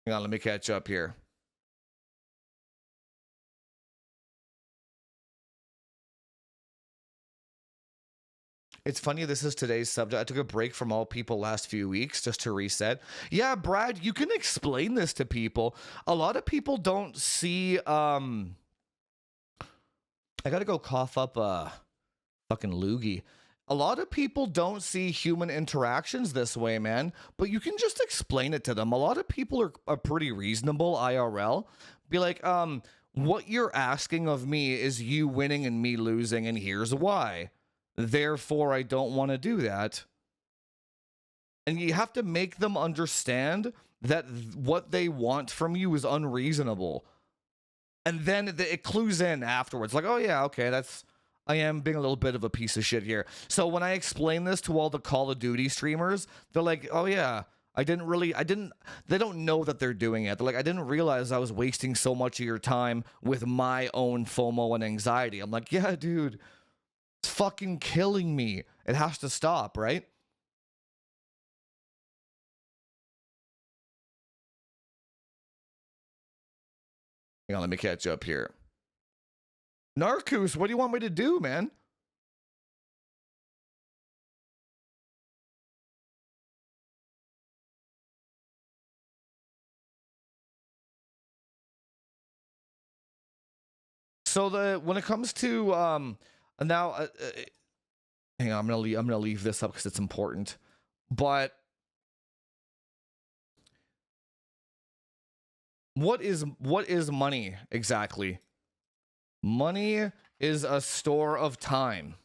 Hang on, let me catch up here. It's funny, this is today's subject. I took a break from all people last few weeks just to reset. Yeah, Brad, you can explain this to people. A lot of people don't see, I gotta go cough up a fucking loogie. A lot of people don't see human interactions this way, man, but you can just explain it to them. A lot of people are pretty reasonable IRL. Be like, what you're asking of me is you winning and me losing, and here's why. Therefore, I don't want to do that. And you have to make them understand that what they want from you is unreasonable. And then it clues in afterwards. Like, oh yeah, okay, I am being a little bit of a piece of shit here. So when I explain this to all the Call of Duty streamers, they're like, oh yeah, they don't know that they're doing it. They're like, I didn't realize I was wasting so much of your time with my own FOMO and anxiety. I'm like, yeah, dude. It's fucking killing me. It has to stop, right? Hang on, let me catch up here. Narcus, what do you want me to do, man? So the when it comes to now, hang on, I'm gonna leave this up because it's important. But what is money exactly? Money is a store of time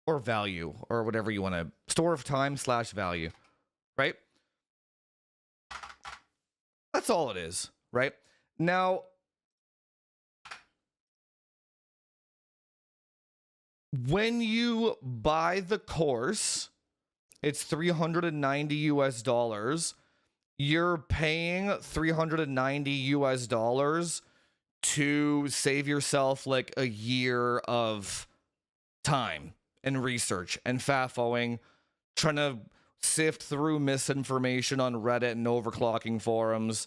or value or whatever you want to store of time / value, right? That's all it is, right? Now, when you buy the course, it's $390 US. You're paying $390 US to save yourself like a year of time and research and fafoing, trying to sift through misinformation on Reddit and overclocking forums,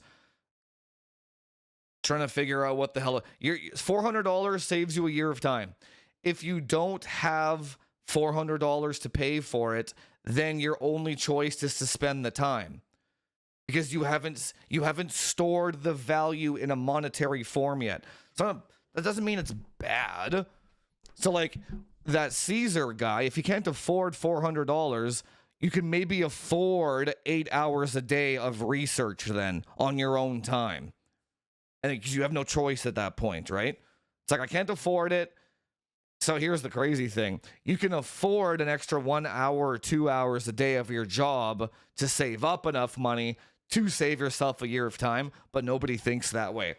trying to figure out what the hell. Your $400 saves you a year of time. If you don't have $400 to pay for it, then your only choice is to spend the time, because you haven't stored the value in a monetary form yet. So that doesn't mean it's bad. So like that Caesar guy, if you can't afford $400, you can maybe afford 8 hours a day of research then on your own time. And because you have no choice at that point, right? It's like, I can't afford it. So here's the crazy thing. You can afford an extra 1 hour or 2 hours a day of your job to save up enough money to save yourself a year of time, but nobody thinks that way.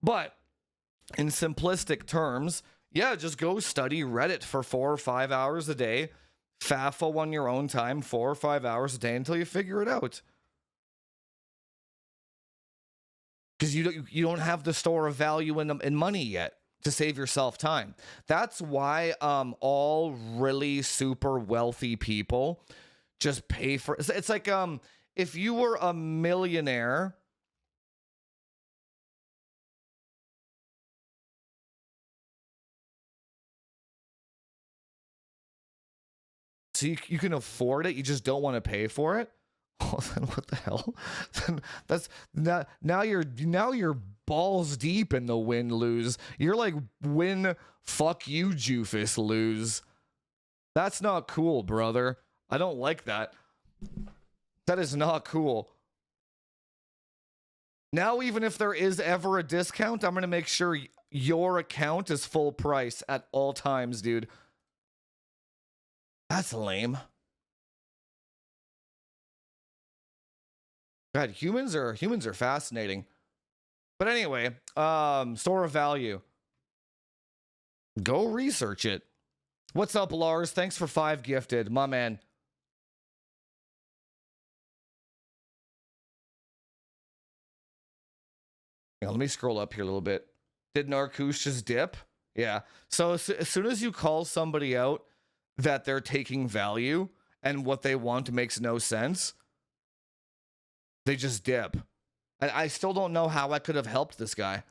But in simplistic terms, yeah, just go study Reddit for 4 or 5 hours a day, FAFO on your own time 4 or 5 hours a day until you figure it out. Because you don't have the store of value in money yet to save yourself time. That's why all really super wealthy people just pay for it's like if you were a millionaire, so you can afford it, you just don't want to pay for it. Oh, then what the hell? Then that's now you're balls deep in the win lose. You're like win fuck you Jufus lose. That's not cool, brother. I don't like that. That is not cool. Now, even if there is ever a discount, I'm going to make sure your account is full price at all times, dude. That's lame. God, humans are fascinating. But anyway, store of value. Go research it. What's up, Lars? Thanks for 5 gifted, my man. Now, let me scroll up here a little bit. Did Narcouche just dip? Yeah. So as soon as you call somebody out that they're taking value and what they want makes no sense, they just dip. And I still don't know how I could have helped this guy.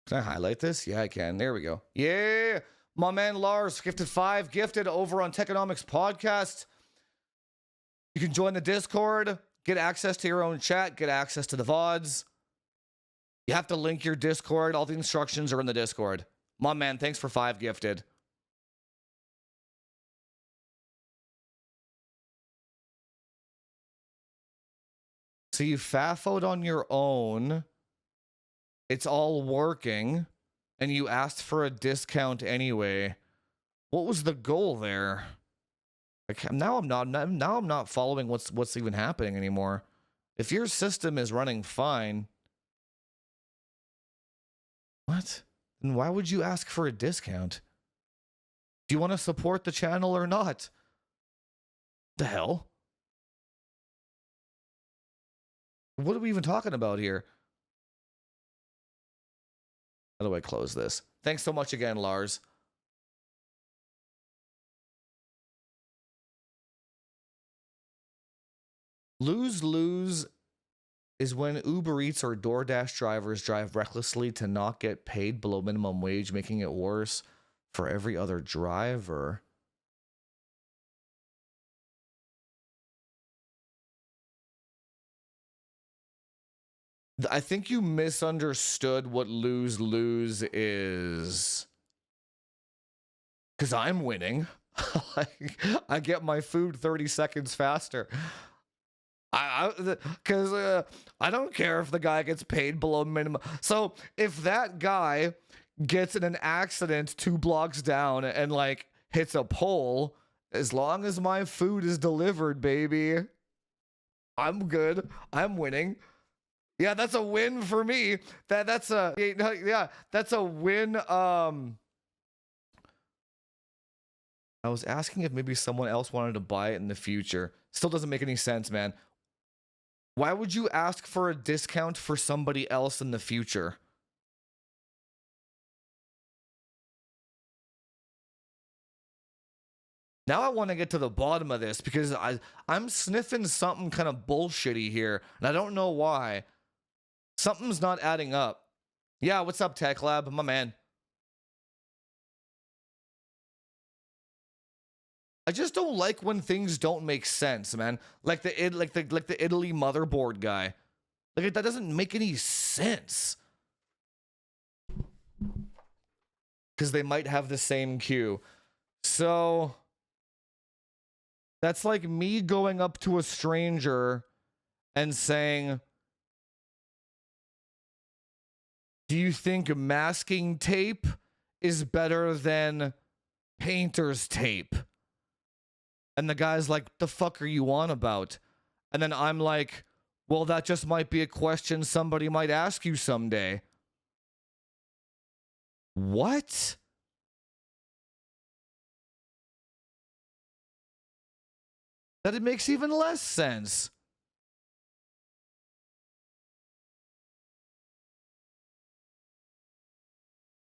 Can I highlight this? Yeah, I can. There we go. Yeah. My man Lars, gifted 5 gifted over on Techonomics Podcast. You can join the Discord, get access to your own chat, get access to the VODs. You have to link your Discord. All the instructions are in the Discord. My man, thanks for 5 gifted. So you fafoed on your own. It's all working, and you asked for a discount anyway. What was the goal there? Like, now I'm not following what's even happening anymore. If your system is running fine, what? Then why would you ask for a discount? Do you want to support the channel or not? The hell? What are we even talking about here? How do I close this? Thanks so much again, Lars. Lose-lose is when Uber Eats or DoorDash drivers drive recklessly to not get paid below minimum wage, making it worse for every other driver. I think you misunderstood what lose-lose is. Because I'm winning. I get my food 30 seconds faster. Because I don't care if the guy gets paid below minimum. So if that guy gets in an accident 2 blocks down and like hits a pole, as long as my food is delivered, baby, I'm good. I'm winning. Yeah, that's a win for me. That's a win. I was asking if maybe someone else wanted to buy it in the future. Still doesn't make any sense, man. Why would you ask for a discount for somebody else in the future? Now I want to get to the bottom of this because I'm sniffing something kind of bullshitty here, and I don't know why. Something's not adding up. Yeah, what's up, Tech Lab? My man. I just don't like when things don't make sense, man. Like the Italy motherboard guy. Like that doesn't make any sense. Because they might have the same queue. So that's like me going up to a stranger and saying, do you think masking tape is better than painter's tape? And the guy's like, the fuck are you on about? And then I'm like, well, that just might be a question somebody might ask you someday. What? That it makes even less sense.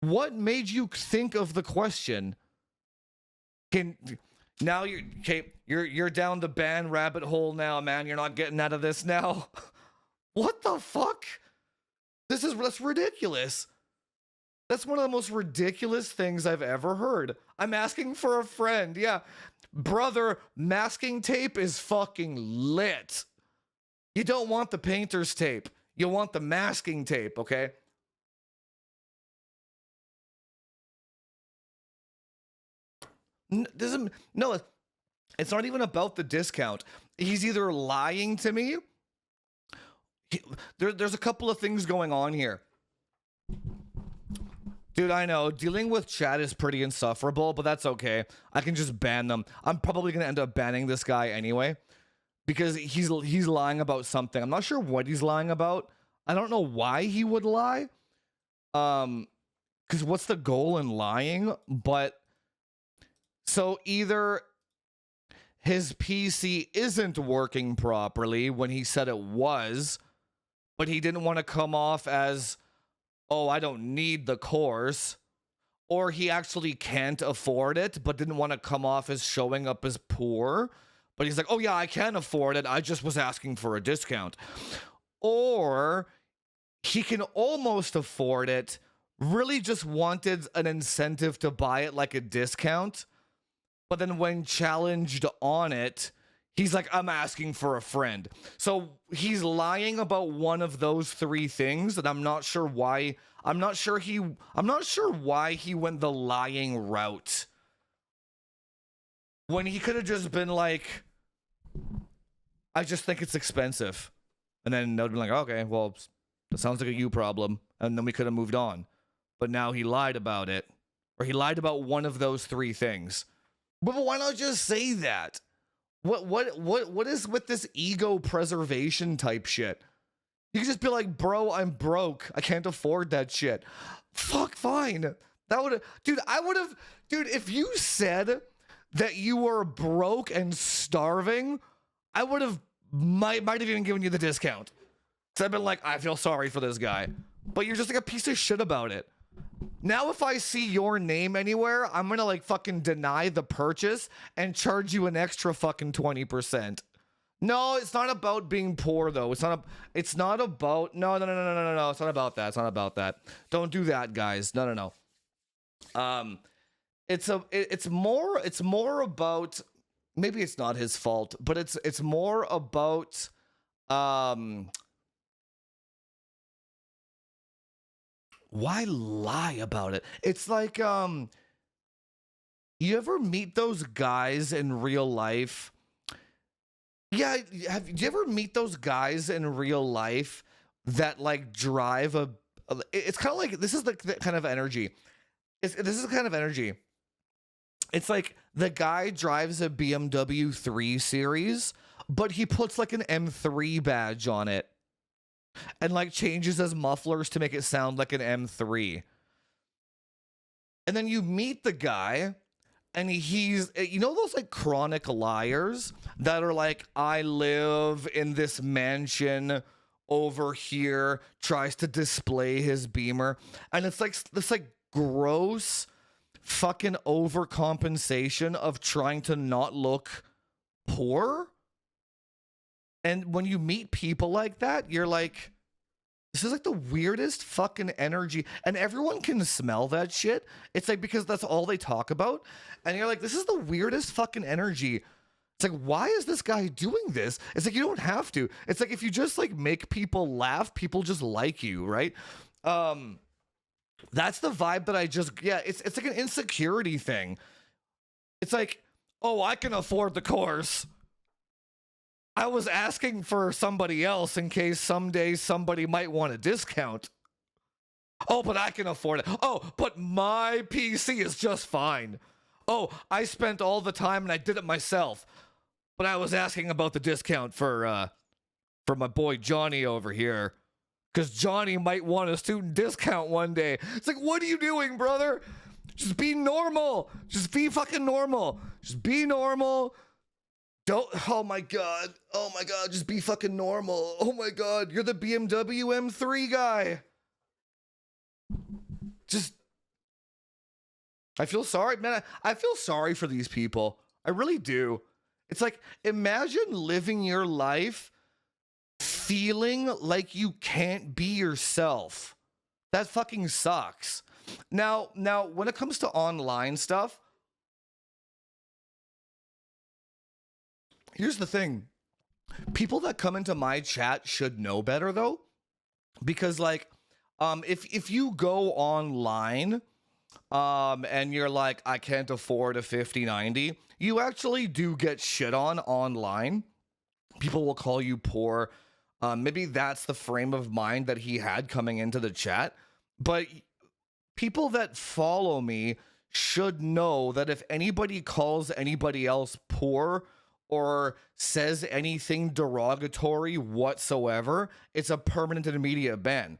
What made you think of the question? Now you're down the ban rabbit hole now, man. You're not getting out of this now. What the fuck? That's ridiculous. That's one of the most ridiculous things I've ever heard. I'm asking for a friend. Yeah. Brother, masking tape is fucking lit. You don't want the painter's tape. You want the masking tape, okay? No, it's not even about the discount. He's either lying to me. There's a couple of things going on here. Dude, I know dealing with chat is pretty insufferable, but that's okay. I can just ban them. I'm probably gonna end up banning this guy anyway because he's lying about something. I'm not sure what he's lying about. I don't know why he would lie. Because what's the goal in lying? But so either his PC isn't working properly when he said it was, but he didn't want to come off as, oh, I don't need the course, or he actually can't afford it, but didn't want to come off as showing up as poor, but he's like, oh yeah, I can afford it, I just was asking for a discount. Or he can almost afford it, really just wanted an incentive to buy it like a discount, but then when challenged on it, he's like, I'm asking for a friend. So he's lying about one of those 3 things, and I'm not sure why. I'm not sure why he went the lying route. When he could have just been like, I just think it's expensive. And then they'd be like, okay, well, that sounds like a you problem. And then we could have moved on. But now he lied about it. Or he lied about one of those 3 things. But why not just say that? What is with this ego preservation type shit? You can just be like, bro, I'm broke. I can't afford that shit. Fuck, fine. That would, dude, if you said that you were broke and starving, I would have, might have even given you the discount. So I've been like, I feel sorry for this guy. But you're just like a piece of shit about it. Now if I see your name anywhere, I'm gonna like fucking deny the purchase and charge you an extra fucking 20%. No, it's not about being poor though. It's not about no. It's not about that. It's not about that. Don't do that, guys. No. It's more about, maybe it's not his fault, but it's more about why lie about it? It's like you ever meet those guys in real life? Yeah, do you ever meet those guys in real life that like drive it's kind of like, this is the kind of energy. This is the kind of energy. It's like the guy drives a BMW 3 Series, but he puts like an M3 badge on it and like changes his mufflers to make it sound like an M3. And then you meet the guy and he's, you know, those like chronic liars that are like, I live in this mansion over here, tries to display his Beamer. And it's like this like gross fucking overcompensation of trying to not look poor. And when you meet people like that, you're like, this is like the weirdest fucking energy. And everyone can smell that shit. It's like, because that's all they talk about. And you're like, this is the weirdest fucking energy. It's like, why is this guy doing this? It's like, you don't have to. It's like, if you just like make people laugh, people just like you, right? That's the vibe that I just, yeah, it's like an insecurity thing. It's like, oh, I can afford the course. I was asking for somebody else in case someday somebody might want a discount. Oh, but I can afford it. Oh, but my PC is just fine. Oh, I spent all the time and I did it myself. But I was asking about the discount for my boy Johnny over here. Because Johnny might want a student discount one day. It's like, what are you doing, brother? Just be normal. Just be fucking normal. Just be normal. Don't, oh my god, just be fucking normal. Oh my god, you're the BMW M3 guy. Just, I feel sorry, man. I feel sorry for these people. I really do. It's like, imagine living your life feeling like you can't be yourself. That fucking sucks. Now, when it comes to online stuff, here's the thing. People that come into my chat should know better though. Because like, if you go online, and you're like, I can't afford a 5090, you actually do get shit on online. People will call you poor. Maybe that's the frame of mind that he had coming into the chat. But people that follow me should know that if anybody calls anybody else poor or says anything derogatory whatsoever, it's a permanent and immediate ban.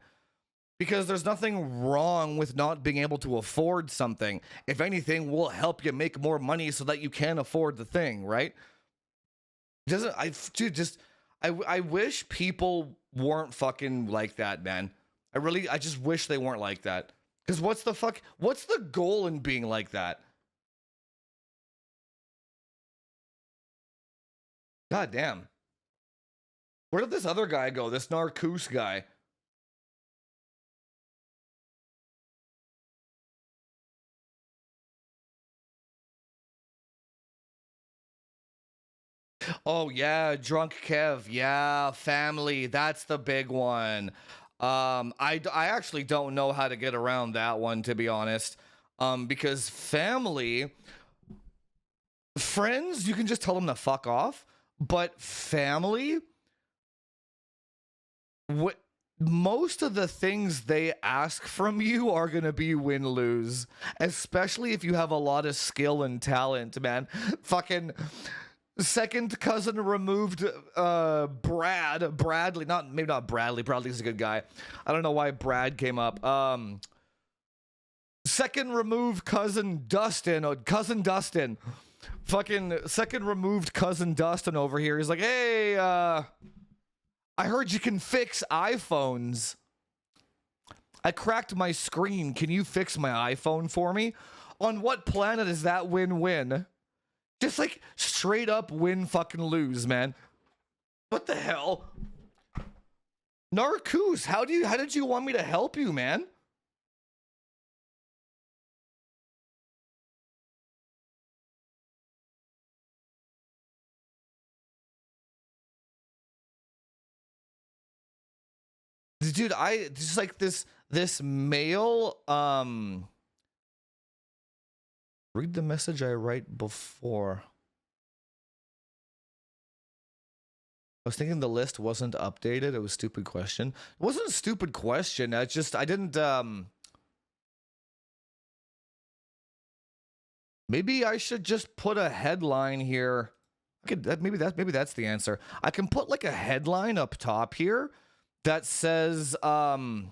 Because there's nothing wrong with not being able to afford something. If anything, we'll help you make more money so that you can afford the thing, right? I wish people weren't fucking like that, man. I just wish they weren't like that. Because what's the goal in being like that? God damn. Where did this other guy go? This Narcos guy. Oh yeah, drunk Kev. Yeah, family. That's the big one. I actually don't know how to get around that one, to be honest. Because family, friends, you can just tell them to fuck off. But family, most of the things they ask from you are gonna be win-lose, especially if you have a lot of skill and talent, man. Fucking second cousin removed Bradley, maybe not Bradley. Bradley's a good guy. I don't know why Brad came up. Second removed cousin Dustin, fucking second removed cousin Dustin over here. He's like, hey, I heard you can fix iPhones. I cracked my screen. Can you fix my iPhone for me? On what planet is that win-win? Just like straight up win fucking lose, man. What the hell? Narcus, how did you want me to help you, man? Dude, I just like this mail, read the message I write before. I was thinking the list wasn't updated. It was a stupid question. It wasn't a stupid question. I didn't, maybe I should just put a headline here. Maybe that's the answer. I can put like a headline up top here that says, because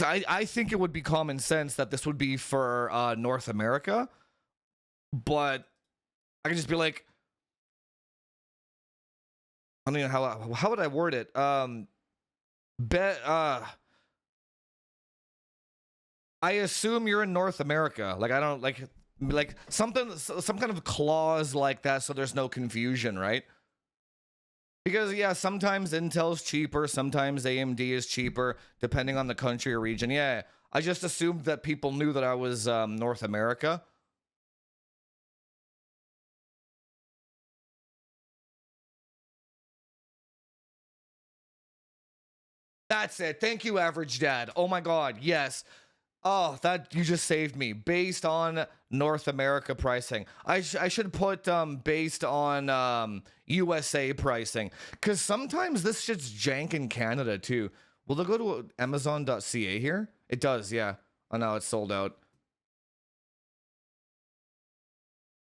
I think it would be common sense that this would be for North America, but I can just be like, I don't know how would I word it? I assume you're in North America. Like I don't like some kind of clause like that, so there's no confusion, right? Because yeah, sometimes Intel's cheaper, sometimes AMD is cheaper, depending on the country or region. Yeah, I just assumed that people knew that I was North America. That's it. Thank you, Average Dad. Oh my God, yes. Oh, that you just saved me. Based on North America pricing, I should put based on USA pricing, because sometimes this shit's jank in Canada too. Will they go to Amazon.ca here? It does, yeah. Oh no, it's sold out.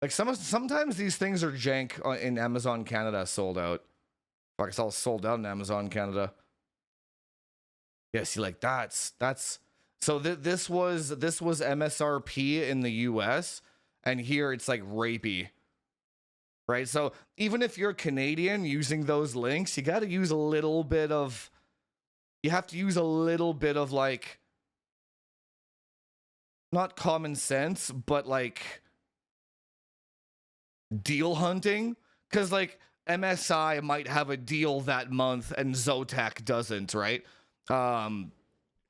Like sometimes these things are jank in Amazon Canada, sold out. Fuck, it's all sold out in Amazon Canada. Yeah, see, like that's so this was MSRP in the US, and here it's like rapey, right? So even if you're Canadian using those links, you got to use a little bit of, you have to use a little bit of like, not common sense, but like deal hunting, because like MSI might have a deal that month and Zotac doesn't, right?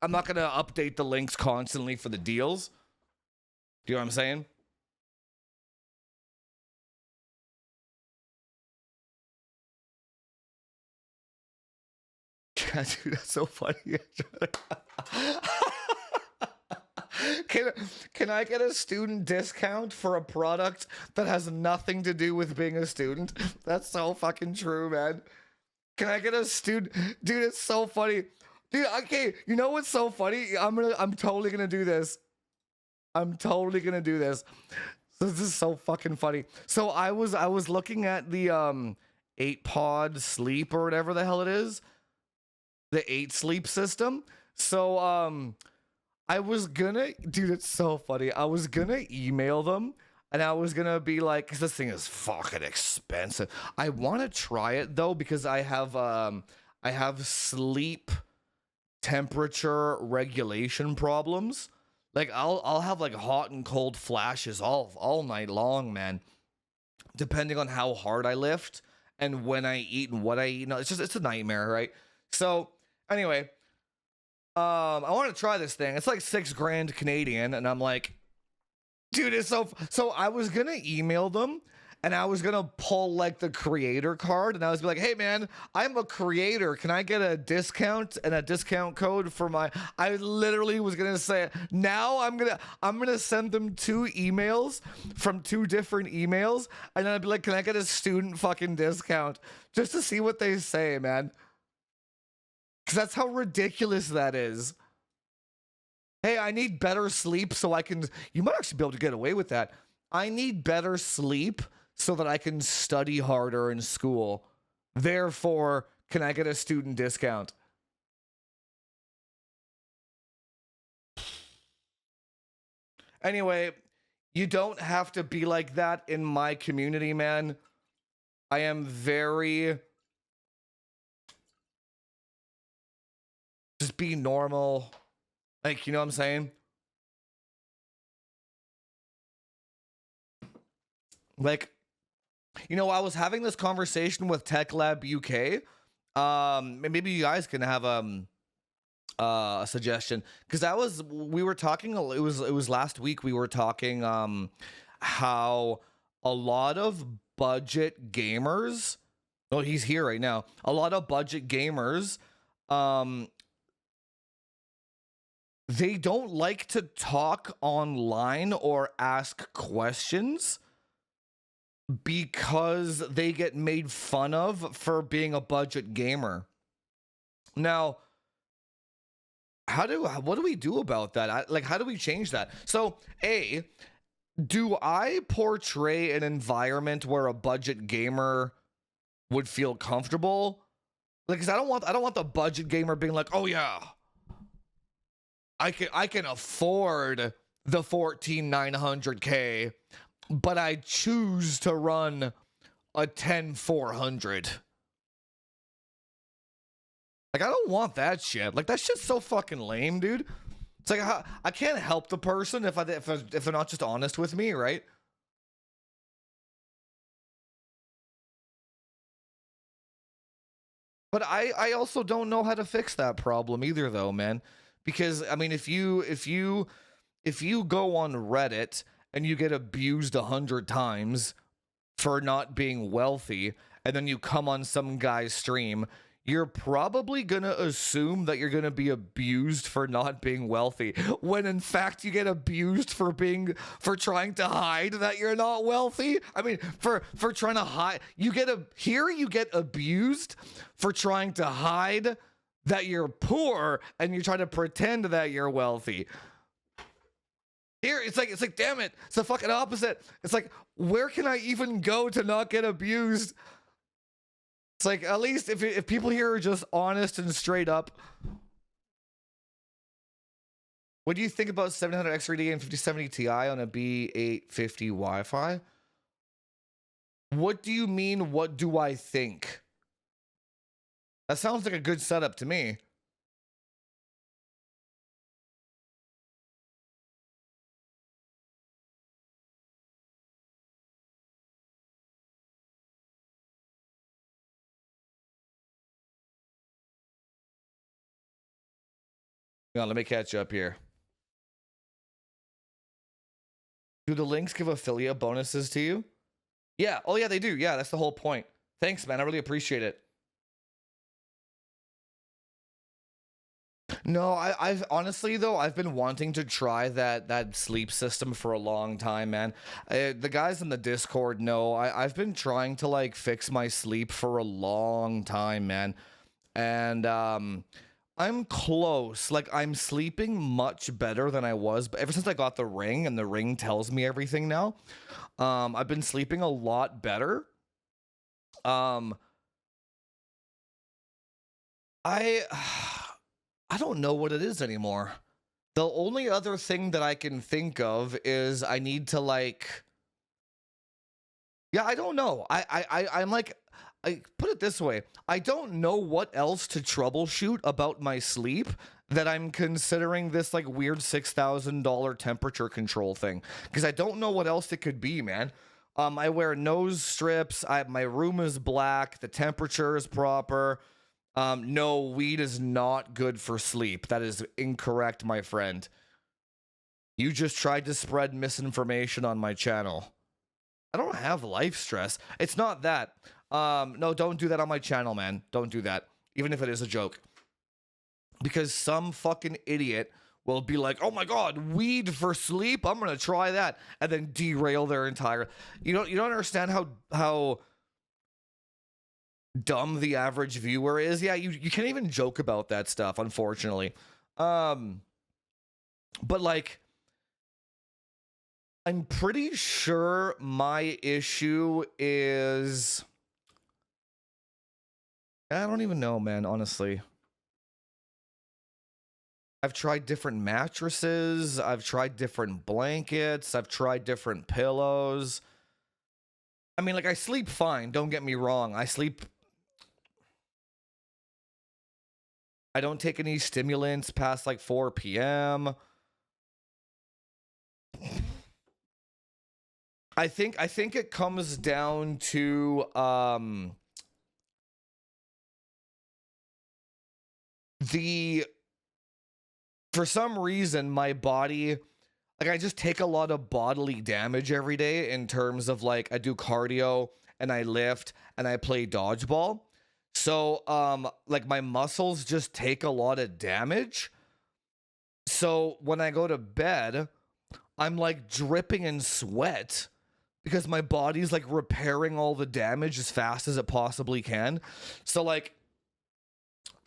I'm not gonna update the links constantly for the deals. Do you know what I'm saying? Yeah, dude, that's so funny. Can I get a student discount for a product that has nothing to do with being a student? That's so fucking true, man. Can I get a student? Dude, it's so funny. Dude, okay, you know what's so funny? I'm totally gonna do this. I'm totally gonna do this. This is so fucking funny. So I was looking at the 8 pod sleep or whatever the hell it is. The 8 sleep system. So I was gonna, dude, it's so funny. I was gonna email them and I was gonna be like, because this thing is fucking expensive. I want to try it though, because I have sleep temperature regulation problems. Like I'll have like hot and cold flashes all night long, man. Depending on how hard I lift and when I eat and what I eat. No, it's a nightmare, right? So anyway, I want to try this thing. It's like 6 grand Canadian, and I'm like, dude, it's so I was gonna email them and I was gonna pull like the creator card, and I was like, hey man, I'm a creator. Can I get a discount and a discount code for my, I literally was gonna say, now I'm gonna send them 2 emails from 2 different emails, and then I'd be like, can I get a student fucking discount? Just to see what they say, man. Cause that's how ridiculous that is. Hey, I need better sleep so I can, you might actually be able to get away with that. I need better sleep so that I can study harder in school. Therefore, can I get a student discount? Anyway, you don't have to be like that in my community, man. I am very just be normal. Like, you know what I'm saying? Like, you know, I was having this conversation with Tech Lab UK. Maybe you guys can have a suggestion, because we were talking, it was last week, we were talking how a lot of budget gamers, oh, he's here right now, a lot of budget gamers, they don't like to talk online or ask questions because they get made fun of for being a budget gamer. Now, what do we do about that? Like, how do we change that? So, do I portray an environment where a budget gamer would feel comfortable? Like, cause I don't want the budget gamer being like, oh yeah, I can afford the 14,900K, but I choose to run a 10,400. Like, I don't want that shit. Like, that shit's so fucking lame, dude. It's like, I can't help the person if they're not just honest with me, right? But I also don't know how to fix that problem either, though, man. Because I mean, if you go on Reddit and you get abused 100 times for not being wealthy, and then you come on some guy's stream, you're probably gonna assume that you're gonna be abused for not being wealthy, when in fact you get abused for trying to hide that you're not wealthy. I mean, for trying to hide, you get abused for trying to hide that you're poor, and you're trying to pretend that you're wealthy. Here, it's like, damn it, it's the fucking opposite. It's like, where can I even go to not get abused? It's like, at least if people here are just honest and straight up. What do you think about 700 XRD and 5070 Ti on a B850 Wi-Fi? What do you mean, what do I think? That sounds like a good setup to me. Hang on, let me catch you up here. Do the links give affiliate bonuses to you? Yeah. Oh, yeah, they do. Yeah, that's the whole point. Thanks, man. I really appreciate it. No, I've honestly though, I've been wanting to try that sleep system for a long time, man. The guys in the Discord know I've been trying to like fix my sleep for a long time, man. And I'm close. Like, I'm sleeping much better than I was, but ever since I got the ring, and the ring tells me everything now, I've been sleeping a lot better. Um, I I don't know what it is anymore. The only other thing that I can think of is I need to like, yeah, I don't know. I'm like, I put it this way. I don't know what else to troubleshoot about my sleep, that I'm considering this like weird $6,000 temperature control thing, because I don't know what else it could be, man. I wear nose strips. My room is black. The temperature is proper. No, weed is not good for sleep. That is incorrect, my friend. You just tried to spread misinformation on my channel. I don't have life stress. It's not that. No, don't do that on my channel, man. Don't do that. Even if it is a joke. Because some fucking idiot will be like, oh my god, weed for sleep? I'm gonna try that. And then derail their entire... You don't understand how dumb the average viewer is. Yeah, you can't even joke about that stuff, unfortunately. But like, I'm pretty sure my issue is, I don't even know, man, honestly. I've tried different mattresses, I've tried different blankets, I've tried different pillows. I mean, like, I sleep fine, don't get me wrong. I don't take any stimulants past like 4 p.m. I think it comes down to the for some reason my body, like, I just take a lot of bodily damage every day in terms of, like, I do cardio and I lift and I play dodgeball. So like, my muscles just take a lot of damage. So when I go to bed, I'm like dripping in sweat because my body's like repairing all the damage as fast as it possibly can. So, like,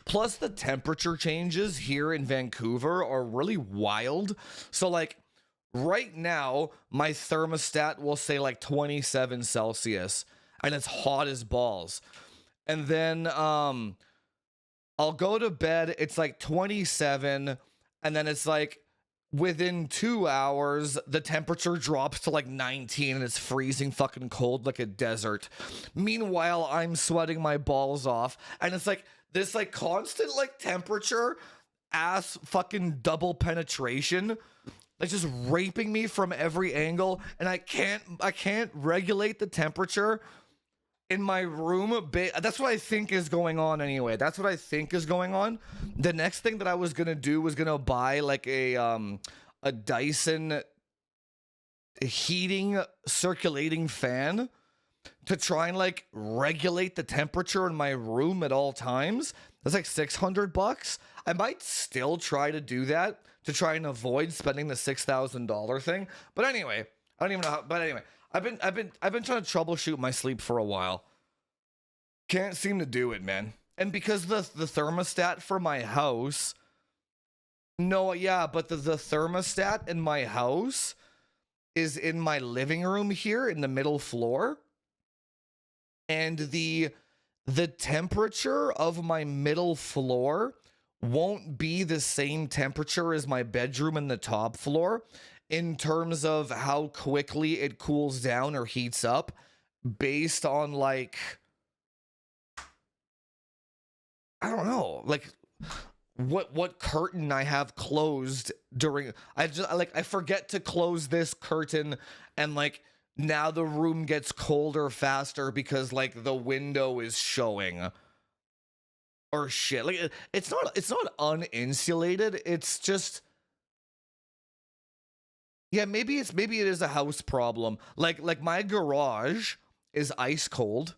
plus the temperature changes here in Vancouver are really wild. So, like, right now, my thermostat will say like 27 Celsius and it's hot as balls. And then I'll go to bed, it's like 27, and then it's like within 2 hours, the temperature drops to like 19 and it's freezing fucking cold like a desert. Meanwhile, I'm sweating my balls off, and it's like this like constant like temperature ass fucking double penetration, like, just raping me from every angle, and I can't regulate the temperature in my room. That's what I think is going on anyway. That's what I think is going on. The next thing that I was gonna do was gonna buy like a Dyson heating circulating fan to try and like regulate the temperature in my room at all times. That's like $600. I might still try to do that to try and avoid spending the $6,000 thing. But anyway, I don't even know how, but anyway, I've been trying to troubleshoot my sleep for a while. Can't seem to do it, man. And because the thermostat for my house, no, yeah, but the thermostat in my house is in my living room here in the middle floor, and the temperature of my middle floor won't be the same temperature as my bedroom in the top floor in terms of how quickly it cools down or heats up based on, like, I don't know, like, what curtain I have closed during. I forget to close this curtain, and like, now the room gets colder faster because like the window is showing or shit. Like, it's not uninsulated. It's just, yeah, maybe it is a house problem. Like my garage is ice cold.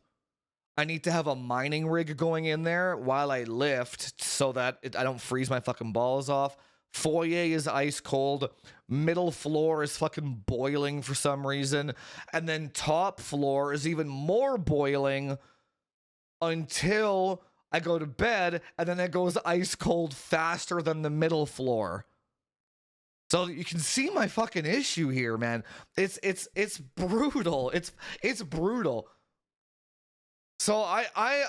I need to have a mining rig going in there while I lift so that I don't freeze my fucking balls off. Foyer is ice cold. Middle floor is fucking boiling for some reason. And then top floor is even more boiling until I go to bed, and then it goes ice cold faster than the middle floor. So you can see my fucking issue here, man. It's brutal. It's brutal. So I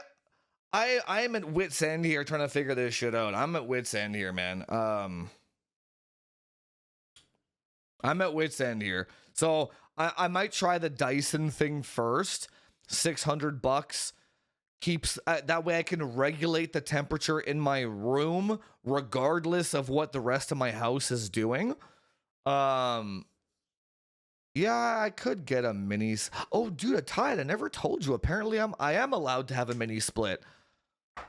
am at wit's end here trying to figure this shit out. I'm at wit's end here, man. I'm at wit's end here. So I might try the Dyson thing first. $600 keeps that way I can regulate the temperature in my room regardless of what the rest of my house is doing. Yeah, I could get a mini. Oh, dude, Tide, I never told you. Apparently, I am allowed to have a mini split.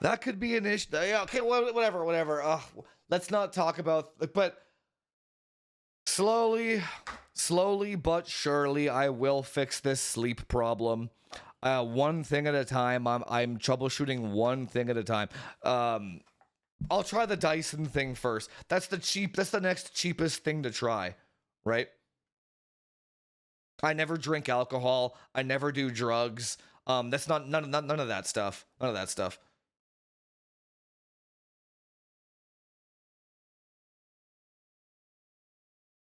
That could be an issue. Yeah, okay, whatever. Let's not talk about. But slowly but surely, I will fix this sleep problem. One thing at a time. I'm troubleshooting one thing at a time. I'll try the Dyson thing first. That's the next cheapest thing to try, right? I never drink alcohol. I never do drugs. That's none of that stuff. None of that stuff.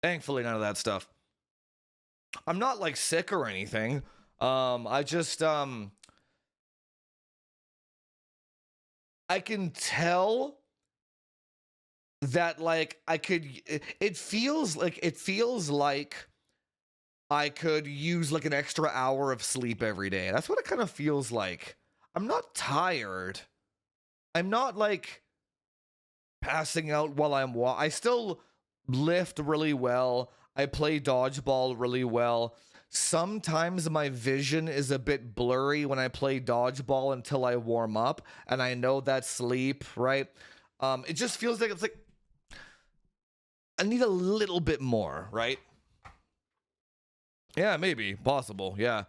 Thankfully, none of that stuff. I'm not like sick or anything. I just I can tell that, like, it feels like I could use like an extra hour of sleep every day. That's what it kind of feels like. I'm not tired. I'm not like passing out while I still lift really well. I play dodgeball really well. Sometimes my vision is a bit blurry when I play dodgeball until I warm up, and I know that's sleep, right? It just feels like it's like I need a little bit more, right? Yeah, maybe possible. Yeah.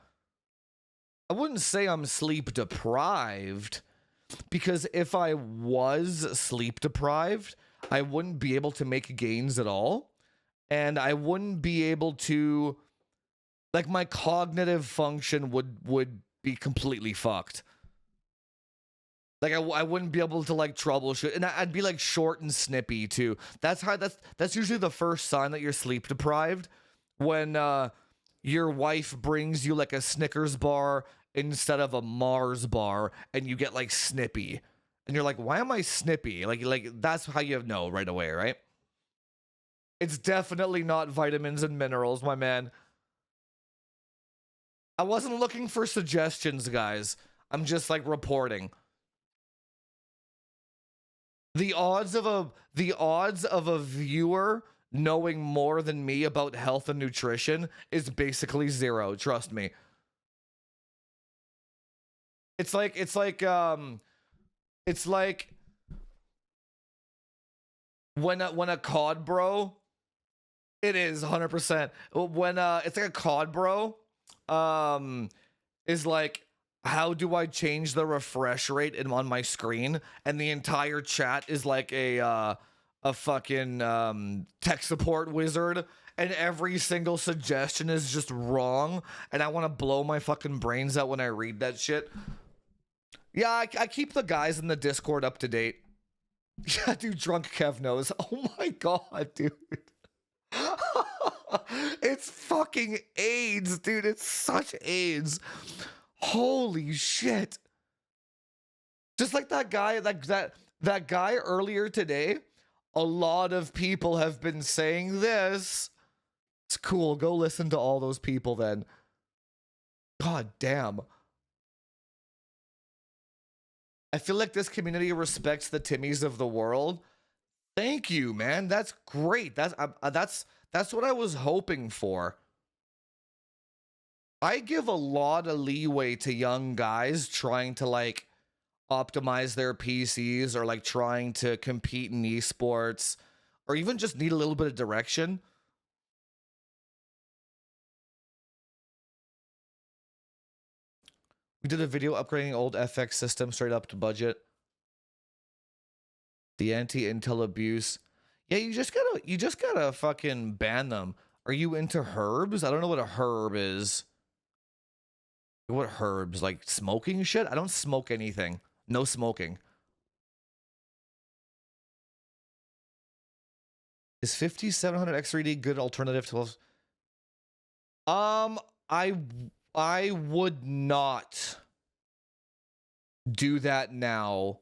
I wouldn't say I'm sleep deprived, because if I was sleep deprived, I wouldn't be able to make gains at all. And I wouldn't be able to, like, my cognitive function would be completely fucked. Like I wouldn't be able to like troubleshoot, and I'd be like short and snippy too. That's usually the first sign that you're sleep deprived, when your wife brings you like a Snickers bar instead of a Mars bar, and you get like snippy, and you're like, why am I snippy? Like that's how you know right away, right? It's definitely not vitamins and minerals, my man. I wasn't looking for suggestions, guys. I'm just like reporting. The odds of a viewer knowing more than me about health and nutrition is basically zero, trust me. It's like when a COD bro, it is 100%. When it's like a COD bro is like, how do I change the refresh rate on my screen? And the entire chat is like a fucking tech support wizard, and every single suggestion is just wrong, and I want to blow my fucking brains out when I read that shit. Yeah, I keep the guys in the Discord up to date. Yeah, dude, drunk Kev knows. Oh my god, dude. It's fucking AIDS, dude. It's such AIDS. Holy shit. Just like that guy, like that guy earlier today, a lot of people have been saying this. It's cool. Go listen to all those people then. God damn. I feel like this community respects the Timmies of the world. Thank you, man. That's great. That's what I was hoping for. I give a lot of leeway to young guys trying to like optimize their PCs, or like trying to compete in esports, or even just need a little bit of direction. We did a video upgrading old FX system straight up to budget. The anti-intel abuse. Yeah, you just gotta fucking ban them. Are you into herbs? I don't know what a herb is. What herbs? Like smoking shit? I don't smoke anything. No smoking. Is 5700 X3D good alternative to? I would not do that now.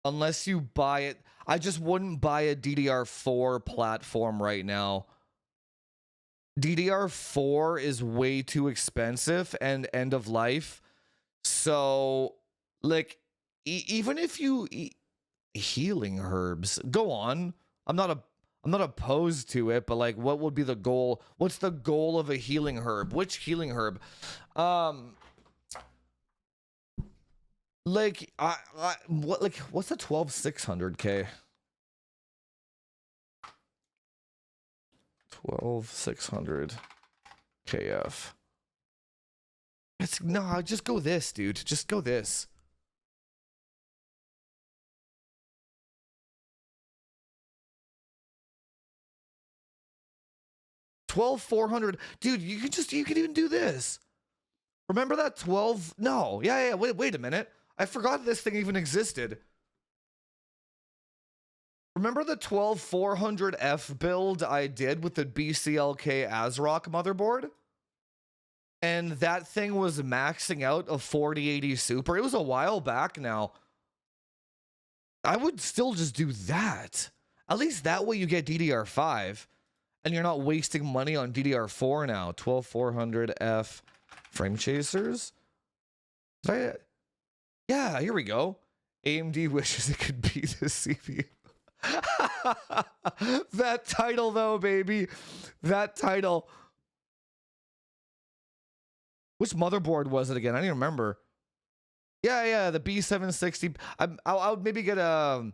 Unless you buy it. I just wouldn't buy a DDR4 platform right now. DDR4 is way too expensive and end of life. So, like, even if you healing herbs, go on. I'm not opposed to it, but like, what would be the goal? What's the goal of a healing herb? Which healing herb? Like, what's the 12600K? 12600 KF. It's no, just go this, dude. Just go this. $12,400, dude. You can even do this. Remember that 12? No, yeah. Wait a minute. I forgot this thing even existed. Remember the 12400F build I did with the BCLK ASRock motherboard? And that thing was maxing out a 4080 Super. It was a while back now. I would still just do that. At least that way you get DDR5. and you're not wasting money on DDR4 now. 12400F frame chasers. Yeah, here we go. AMD wishes it could be the CPU. That title though, baby. That title. Which motherboard was it again? I don't even remember. Yeah, the B760. I would maybe get a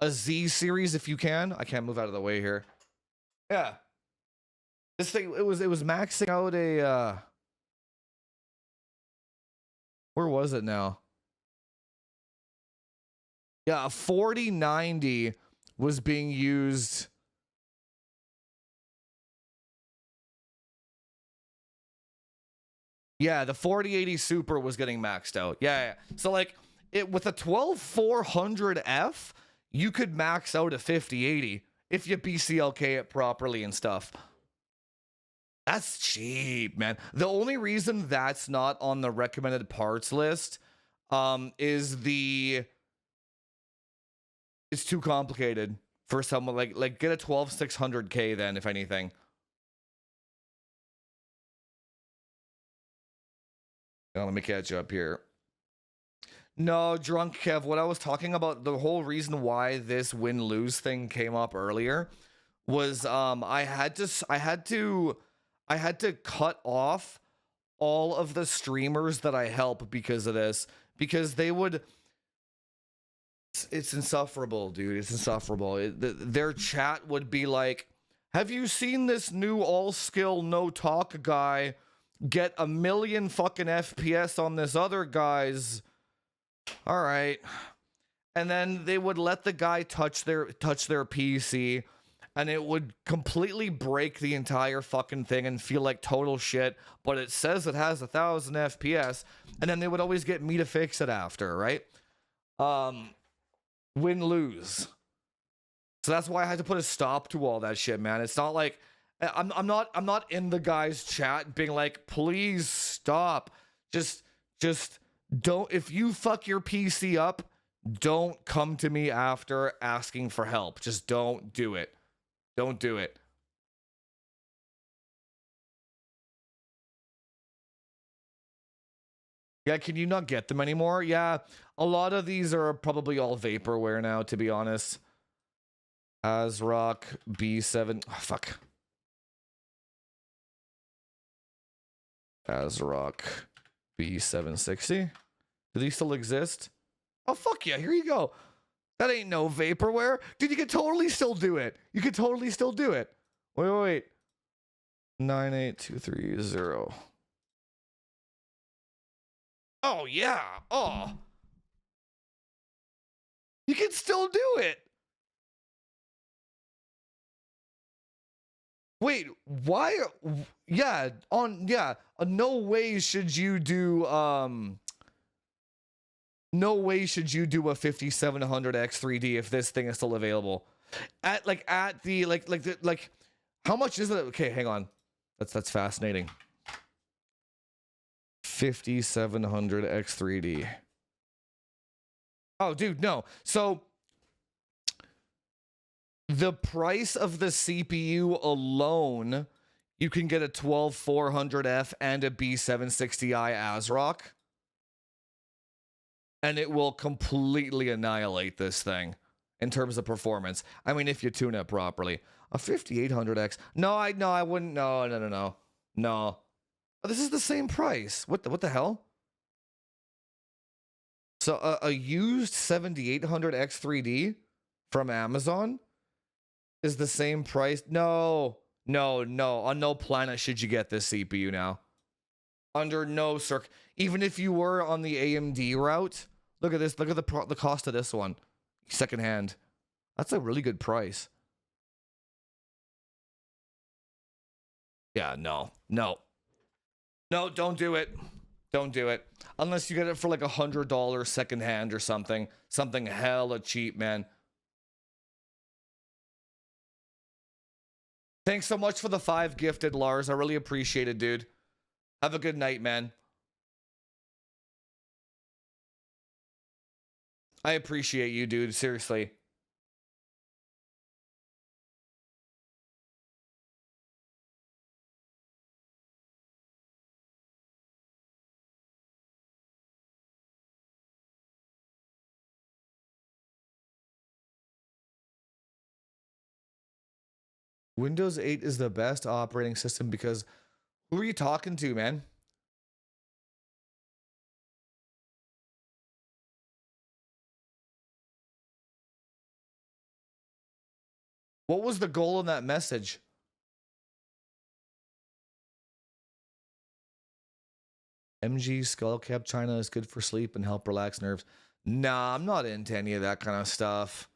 Z series if you can. I can't move out of the way here. Yeah. This thing it was maxing out a where was it now? Yeah, a 4090 was being used. Yeah, the 4080 Super was getting maxed out. Yeah. So like it with a 12400F, you could max out a 5080 if you BCLK it properly and stuff. That's cheap, man. The only reason that's not on the recommended parts list is it's too complicated for someone like get a 12600K then if anything. Now, let me catch up here. No, drunk Kev, what I was talking about, the whole reason why this win-lose thing came up earlier was I had to cut off all of the streamers that I help because of this, because they would it's insufferable, dude. It's insufferable. Their chat would be like, have you seen this new all skill no talk guy get a million fucking FPS on this other guy's? All right. And then they would let the guy touch their PC, and it would completely break the entire fucking thing and feel like total shit, but it says it has 1,000 FPS, and then they would always get me to fix it after, right? Win lose. So that's why I had to put a stop to all that shit, man. It's not like I'm not in the guy's chat being like, please stop. Just don't, if you fuck your PC up, don't come to me after asking for help. Just don't do it. Don't do it. Yeah, can you not get them anymore? Yeah, a lot of these are probably all vaporware now, to be honest. ASRock B7. Oh, fuck. ASRock B760. Do these still exist? Oh, fuck yeah, here you go. That ain't no vaporware. Dude, you could totally still do it. You could totally still do it. Wait. 98230. Oh, yeah. Oh. You can still do it. Wait, why? Yeah, no way should you do, no way should you do a 5700 X3D if this thing is still available. At the, how much is it? Okay, hang on. That's fascinating. 5700 X3D. Oh, dude, no. So the price of the CPU alone, you can get a 12400F and a B760i ASRock, and it will completely annihilate this thing in terms of performance. I mean, if you tune it properly. A 5800X. No, I wouldn't. No. No. This is the same price. What the hell? So a used 7800 X3D from Amazon is the same price. No. On no planet should you get this CPU now. Under no circ. Even if you were on the AMD route, look at this. Look at the cost of this one, secondhand. That's a really good price. Yeah, no, don't do it. Don't do it. Unless you get it for like $100 secondhand or something. Something hella cheap, man. Thanks so much for the 5 gifted, Lars. I really appreciate it, dude. Have a good night, man. I appreciate you, dude. Seriously. Windows 8 is the best operating system because who are you talking to, man? What was the goal in that message? MG Skullcap China is good for sleep and help relax nerves. Nah, I'm not into any of that kind of stuff.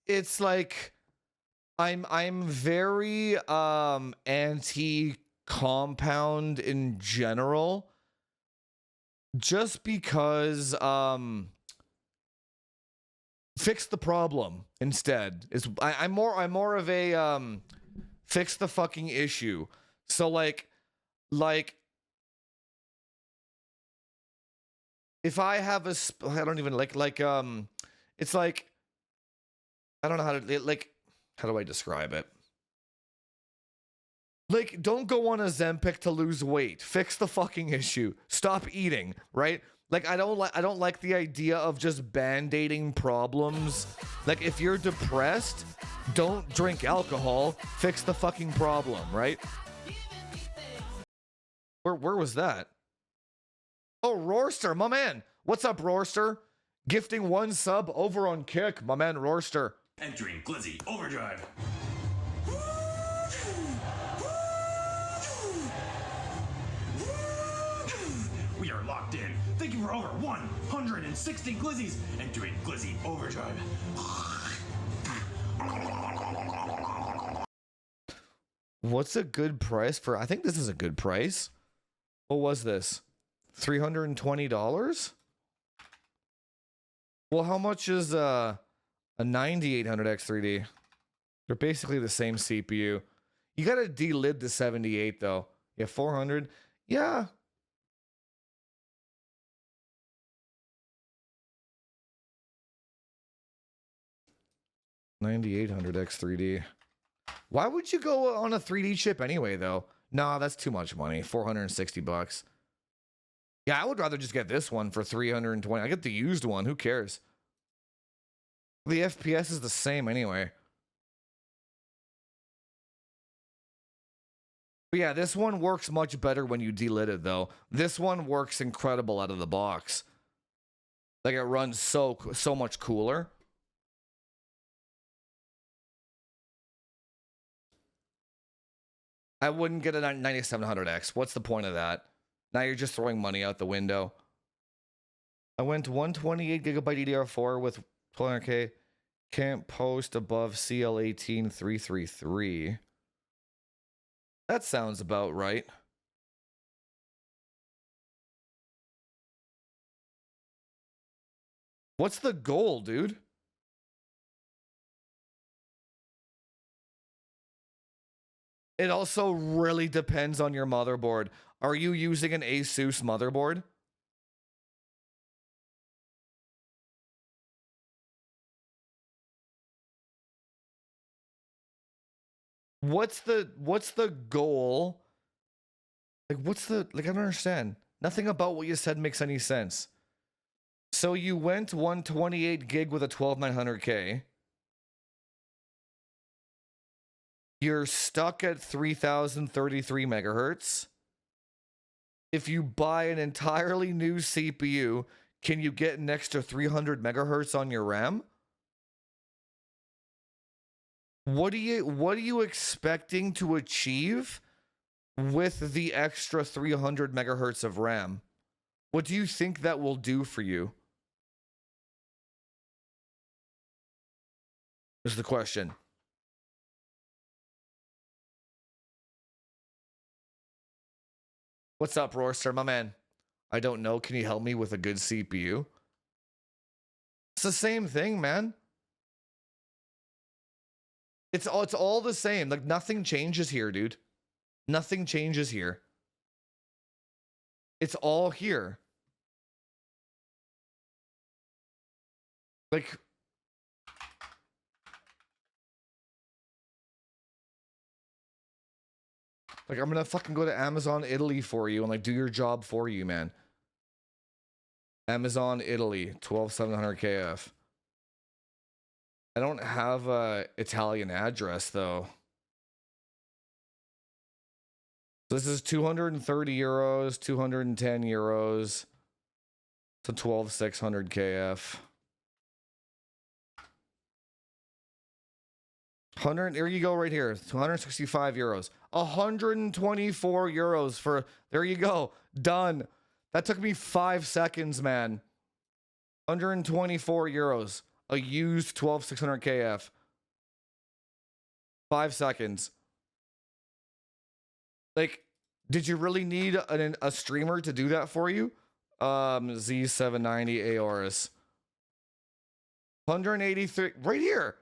It's like I'm very anti compound in general, just because fix the problem instead. I'm more of a fix the fucking issue. So like if I have I don't even it's like I don't know how to how do I describe it? Like, don't go on a Ozempic to lose weight. Fix the fucking issue. Stop eating, right? Like, I don't like the idea of just band-aiding problems. Like, if you're depressed, don't drink alcohol. Fix the fucking problem, right? Where was that? Oh, Roarster, my man. What's up, Roarster? Gifting 1 sub over on Kick, my man Roarster. Entering Glizzy Overdrive. We are locked in. Thank you for over 160 Glizzies. Entering Glizzy Overdrive. What's a good price for? I think this is a good price. What was this? $320? Well, how much is a 9800X3D? They're basically the same CPU. You gotta delid the 78 though. Yeah, 400. Yeah. $9800X3D. Why would you go on a 3D chip anyway though? Nah, that's too much money. $460. Yeah, I would rather just get this one for 320. I get the used one. Who cares? The FPS is the same anyway. But yeah, this one works much better when you delid it though. This one works incredible out of the box. Like it runs so much cooler. I wouldn't get a 9700X. What's the point of that? Now you're just throwing money out the window. I went 128 gigabyte DDR4 with 1200K. Can't post above CL18333. That sounds about right. What's the goal, dude? It also really depends on your motherboard. Are you using an Asus motherboard? What's the goal? Like I don't understand. Nothing about what you said makes any sense. So you went 128 gig with a 12900K. You're stuck at 3033 megahertz. If you buy an entirely new CPU, can you get an extra 300 megahertz on your RAM? What are you expecting to achieve with the extra 300 megahertz of RAM? What do you think that will do for you? Is the question. What's up, Roarster, my man? I don't know. Can you help me with a good CPU? It's the same thing, man. It's all the same. Like nothing changes here, dude. Nothing changes here. It's all here. Like I'm gonna fucking go to Amazon Italy for you and like do your job for you, man. Amazon Italy, 12700 KF. I don't have a Italian address though. This is 230 euros, 210 euros. So 12,600 KF. 100, there you go right here. 265 euros. 124 euros for, there you go. Done. That took me 5 seconds, man. 124 euros. A used 12,600 KF. 5 seconds. Like, did you really need a streamer to do that for you? Z790 Aorus. 183, right here.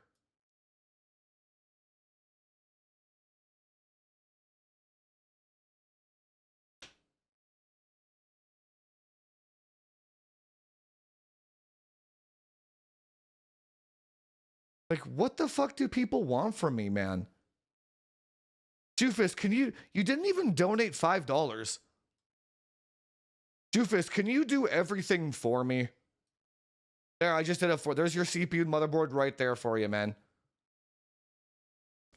Like, what the fuck do people want from me, man? Doofus, can you didn't even donate $5. Doofus, can you do everything for me? There, I just did it for, there's your CPU and motherboard right there for you, man.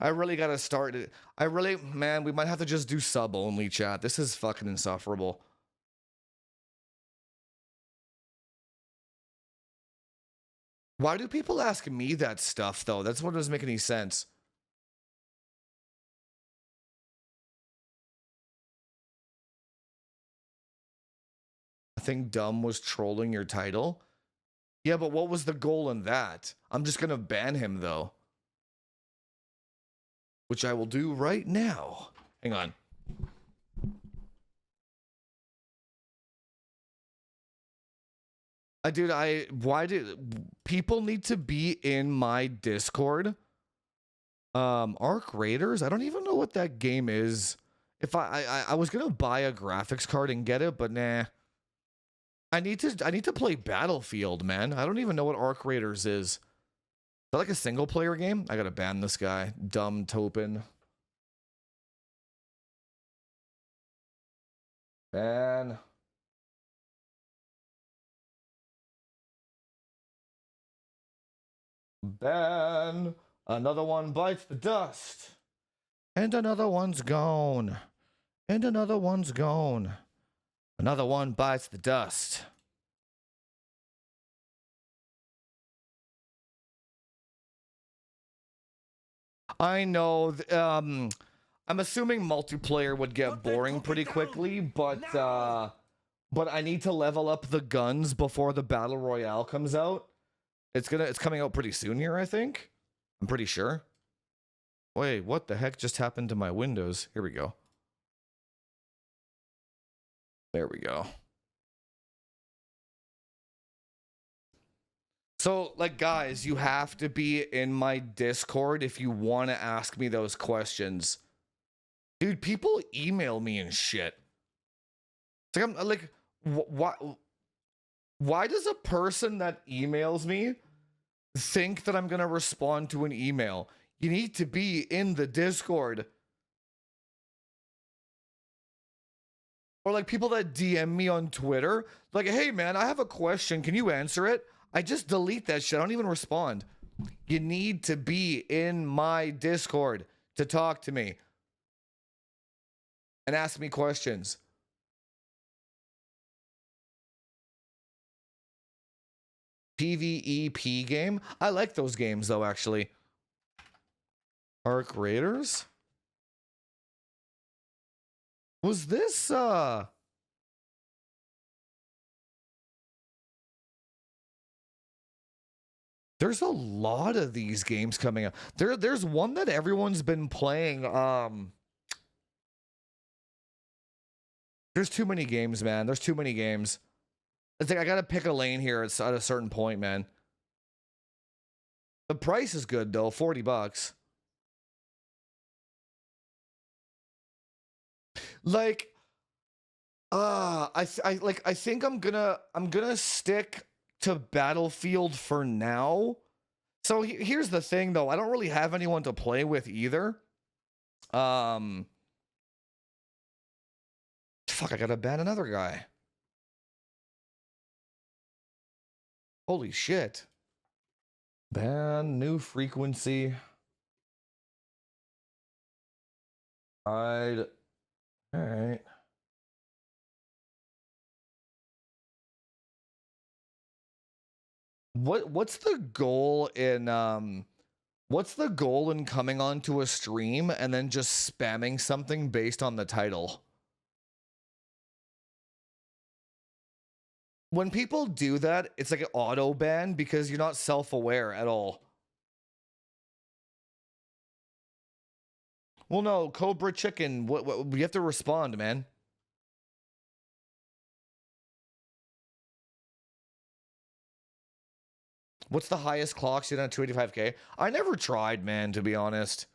I really gotta start it. I really, man, we might have to just do sub only, chat. This is fucking insufferable. Why do people ask me that stuff, though? That's what doesn't make any sense. I think Dumb was trolling your title. Yeah, but what was the goal in that? I'm just gonna ban him, though. Which I will do right now. Hang on. Why do people need to be in my Discord? Arc Raiders? I don't even know what that game is. If I was gonna buy a graphics card and get it, but nah. I need to play Battlefield, man. I don't even know what Arc Raiders is. Is that like a single player game? I gotta ban this guy. Dumb Topin. Ban. Ban. Another one bites the dust. And another one's gone. And another one's gone. Another one bites the dust. I know. I'm assuming multiplayer would get boring pretty quickly, but I need to level up the guns before the battle royale comes out. It's coming out pretty soon here, I think. I'm pretty sure. Wait, what the heck just happened to my windows? Here we go. There we go. So, like, guys, you have to be in my Discord if you want to ask me those questions. Dude, people email me and shit. It's like, I'm like, why does a person that emails me think that I'm going to respond to an email? You need to be in the Discord. Or like people that DM me on Twitter, like, hey man, I have a question. Can you answer it? I just delete that shit. I don't even respond. You need to be in my Discord to talk to me and ask me questions. PvEP game? I like those games though, actually. Arc Raiders? Was this there's a lot of these games coming up. There's one that everyone's been playing. There's too many games, man. There's too many games. It's like I gotta pick a lane here at a certain point, man. The price is good though, $40. Like, I think I'm gonna stick to Battlefield for now. So here's the thing though, I don't really have anyone to play with either. Fuck, I gotta ban another guy. Holy shit. Ban new frequency. All right. What's the goal in what's the goal in coming onto a stream and then just spamming something based on the title? When people do that, it's like an auto ban because you're not self-aware at all. Well, no, Cobra Chicken, what you have to respond, man. What's the highest clock speed on 285K? I never tried, man, to be honest.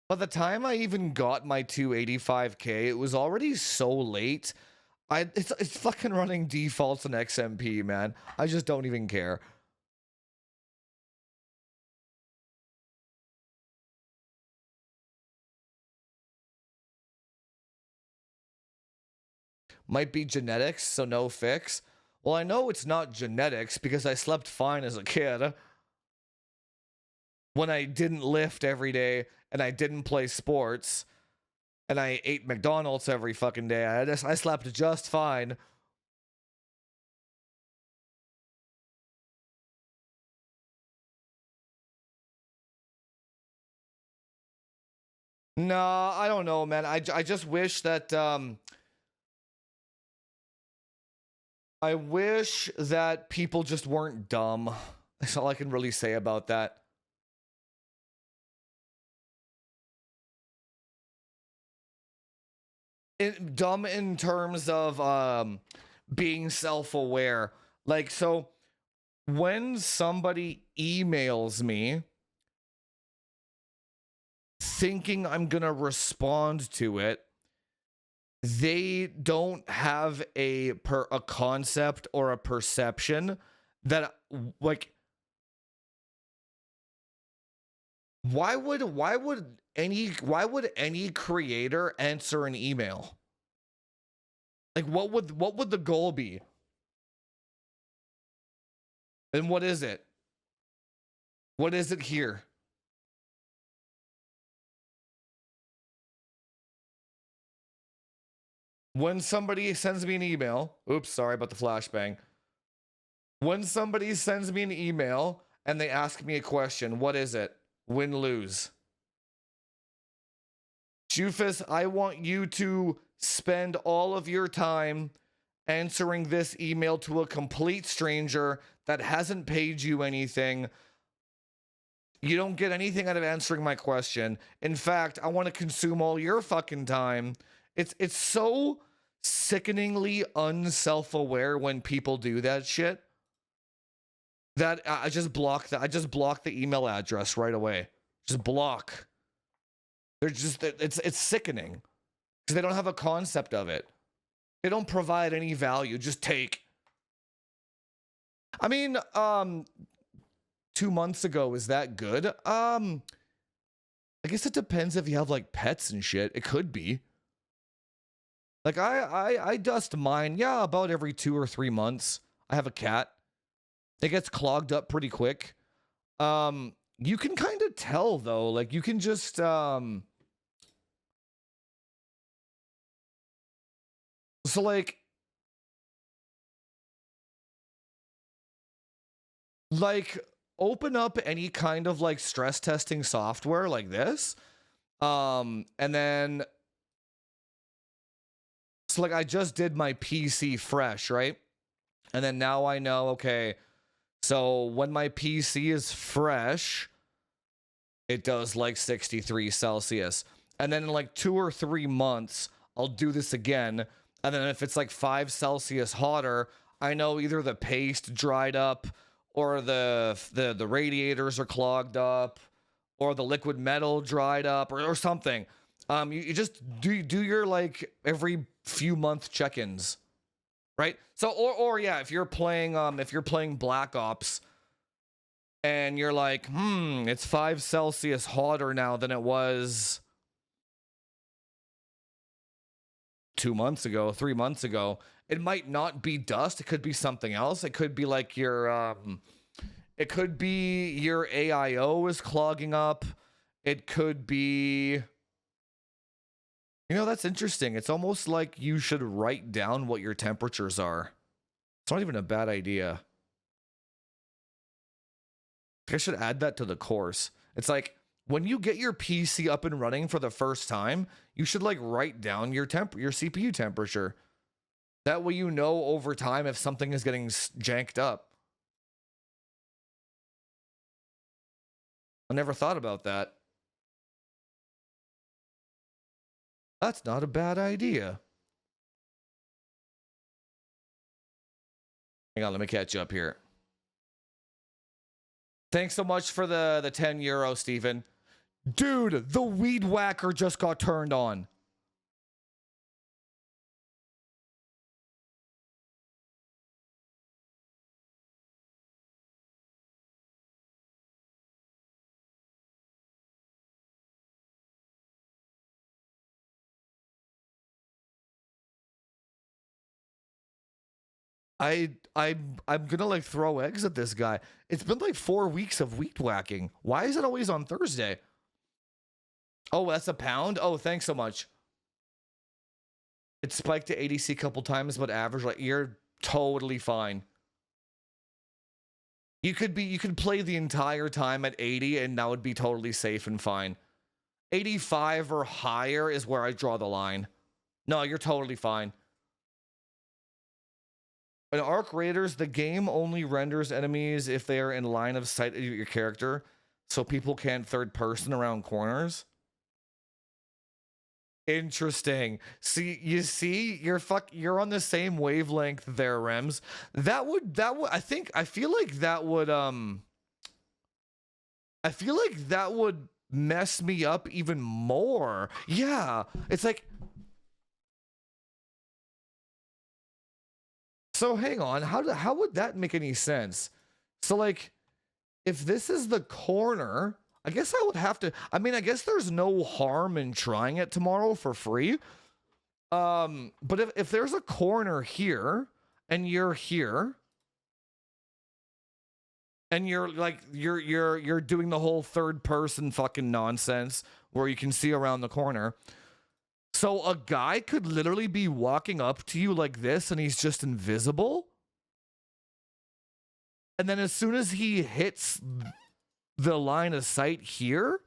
By the time I even got my 285K, it was already so late. It's fucking running defaults on XMP, man. I just don't even care. Might be genetics, so no fix. Well, I know it's not genetics because I slept fine as a kid. When I didn't lift every day and I didn't play sports and I ate McDonald's every fucking day, I slept just fine. No, I don't know, man. I just wish that I wish that people just weren't dumb. That's all I can really say about that. Dumb in terms of being self-aware. Like, so when somebody emails me thinking I'm gonna respond to it, they don't have a concept or a perception that, like, why would any creator answer an email? Like, what would the goal be? And what is it? What is it here? When somebody sends me an email, oops, sorry about the flashbang. When somebody sends me an email and they ask me a question, what is it? Win, lose. Jufus, I want you to spend all of your time answering this email to a complete stranger that hasn't paid you anything. You don't get anything out of answering my question. In fact, I want to consume all your fucking time. It's so sickeningly unself-aware when people do that shit that I just block the email address right away. Just block. They're just, it's sickening because they don't have a concept of it. They don't provide any value. Just take. I mean, 2 months ago, is that good? I guess it depends if you have like pets and shit. It could be. Like I dust mine, yeah, about every 2 or 3 months. I have a cat. It gets clogged up pretty quick. You can kind of tell though, like you can just so like open up any kind of like stress testing software like this. And then so like I just did my PC fresh, right? And then now I know, okay, so when my PC is fresh, it does like 63 Celsius. And then in like 2 or 3 months, I'll do this again. And then if it's like 5 Celsius hotter, I know either the paste dried up or the radiators are clogged up or the liquid metal dried up or something. You just do your like every few month check-ins. Right? So or yeah, if you're playing Black Ops and you're like, it's 5 Celsius hotter now than it was 2 months ago, 3 months ago. It might not be dust, it could be something else. It could be like your It could be your AIO is clogging up. It could be, you know, that's interesting. It's almost like you should write down what your temperatures are. It's not even a bad idea. I should add that to the course. It's like when you get your PC up and running for the first time, you should like write down your CPU temperature. That way you know over time if something is getting janked up. I never thought about that. That's not a bad idea. Hang on, let me catch you up here. Thanks so much for the 10 euro, Steven. Dude, the weed whacker just got turned on. I'm gonna like throw eggs at this guy. It's been like 4 weeks of weed whacking. Why is it always on Thursday? Oh, that's a pound? Oh, thanks so much. It spiked to ADC a couple times, but average, like, you're totally fine. You could play the entire time at 80 and that would be totally safe and fine. 85 or higher is where I draw the line. No, you're totally fine. In Arc Raiders, the game only renders enemies if they are in line of sight of your character, so people can't third person around corners. Interesting. See, you're on the same wavelength there, Rems. That would I feel like that would mess me up even more. Yeah, it's like, so hang on, how would that make any sense? So like, if this is the corner, I guess I would have to, I mean, I guess there's no harm in trying it tomorrow for free. But if there's a corner here and you're here and you're like, you're doing the whole third person fucking nonsense where you can see around the corner. So a guy could literally be walking up to you like this and he's just invisible. And then as soon as he hits the line of sight here,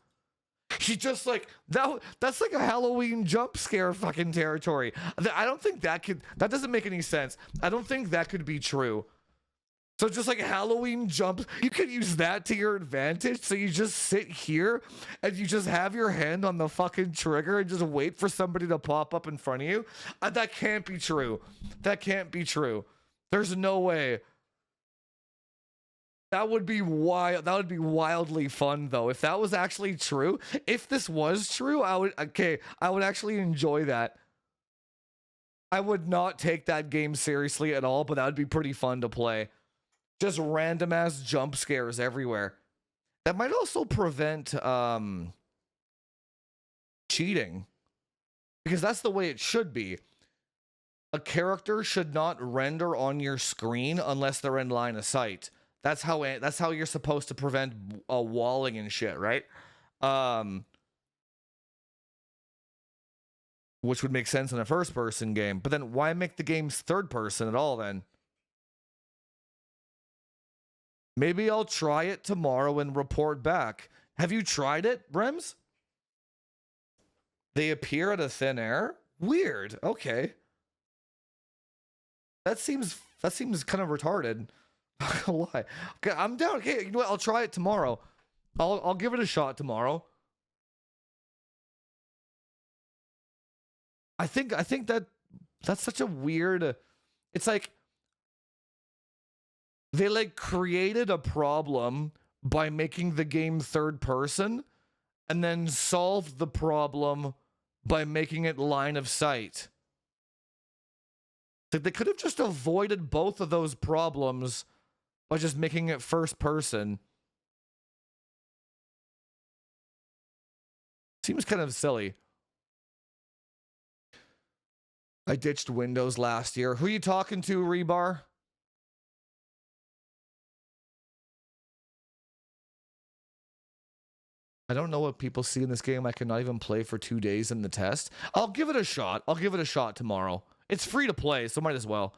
he just like, that's like a Halloween jump scare fucking territory. I don't think that doesn't make any sense. I don't think that could be true. So just like Halloween jumps, you could use that to your advantage. So you just sit here and you just have your hand on the fucking trigger and just wait for somebody to pop up in front of you. That can't be true. That can't be true. There's no way. That would be wild. That would be wildly fun, though. If that was actually true, if this was true, I would actually enjoy that. I would not take that game seriously at all, but that would be pretty fun to play. Just random ass jump scares everywhere. That might also prevent cheating, because that's the way it should be. A character should not render on your screen unless they're in line of sight. That's how you're supposed to prevent walling and shit, right? Which would make sense in a first-person game. But then why make the games third-person at all then? Maybe I'll try it tomorrow and report back. Have you tried it, Brems? They appear out of thin air? Weird. Okay. That seems kind of retarded. Not gonna lie. Okay, I'm down. Okay, you know what? I'll try it tomorrow. I'll give it a shot tomorrow. I think that's such a weird. It's like they like created a problem by making the game third person, and then solved the problem by making it line of sight. Like they could have just avoided both of those problems by just making it first person. Seems kind of silly. I ditched Windows last year. Who are you talking to, Rebar? I don't know what people see in this game. I cannot even play for 2 days in the test. I'll give it a shot. I'll give it a shot tomorrow. It's free to play, so might as well.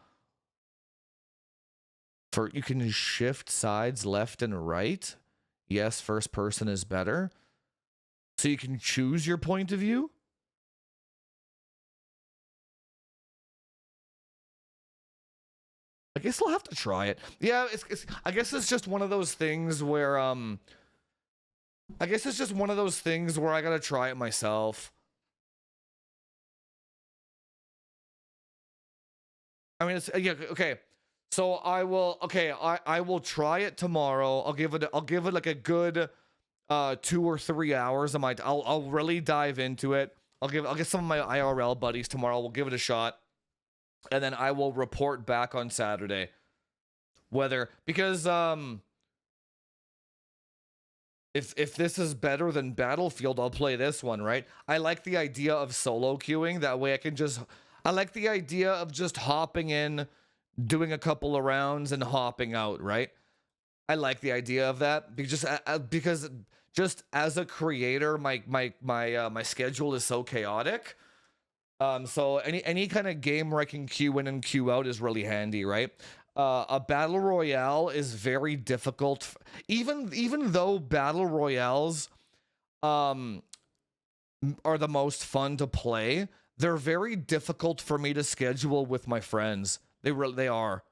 You can shift sides left and right. Yes, first person is better. So you can choose your point of view. I guess I'll have to try it. Yeah, I guess it's just one of those things where I guess it's just one of those things where I gotta try it myself. I mean, it's yeah, okay. So I will try it tomorrow. I'll give it like a good 2 or 3 hours. I'll really dive into it. I'll get some of my IRL buddies tomorrow. We'll give it a shot. And then I will report back on Saturday. Because if this is better than Battlefield, I'll play this one, right? I like the idea of solo queuing. That way I like the idea of just hopping in, doing a couple of rounds and hopping out, right? I like the idea of that because just as a creator, my schedule is so chaotic. So any kind of game where I can queue in and queue out is really handy, right? A battle royale is very difficult. Even though battle royales are the most fun to play, they're very difficult for me to schedule with my friends. They are.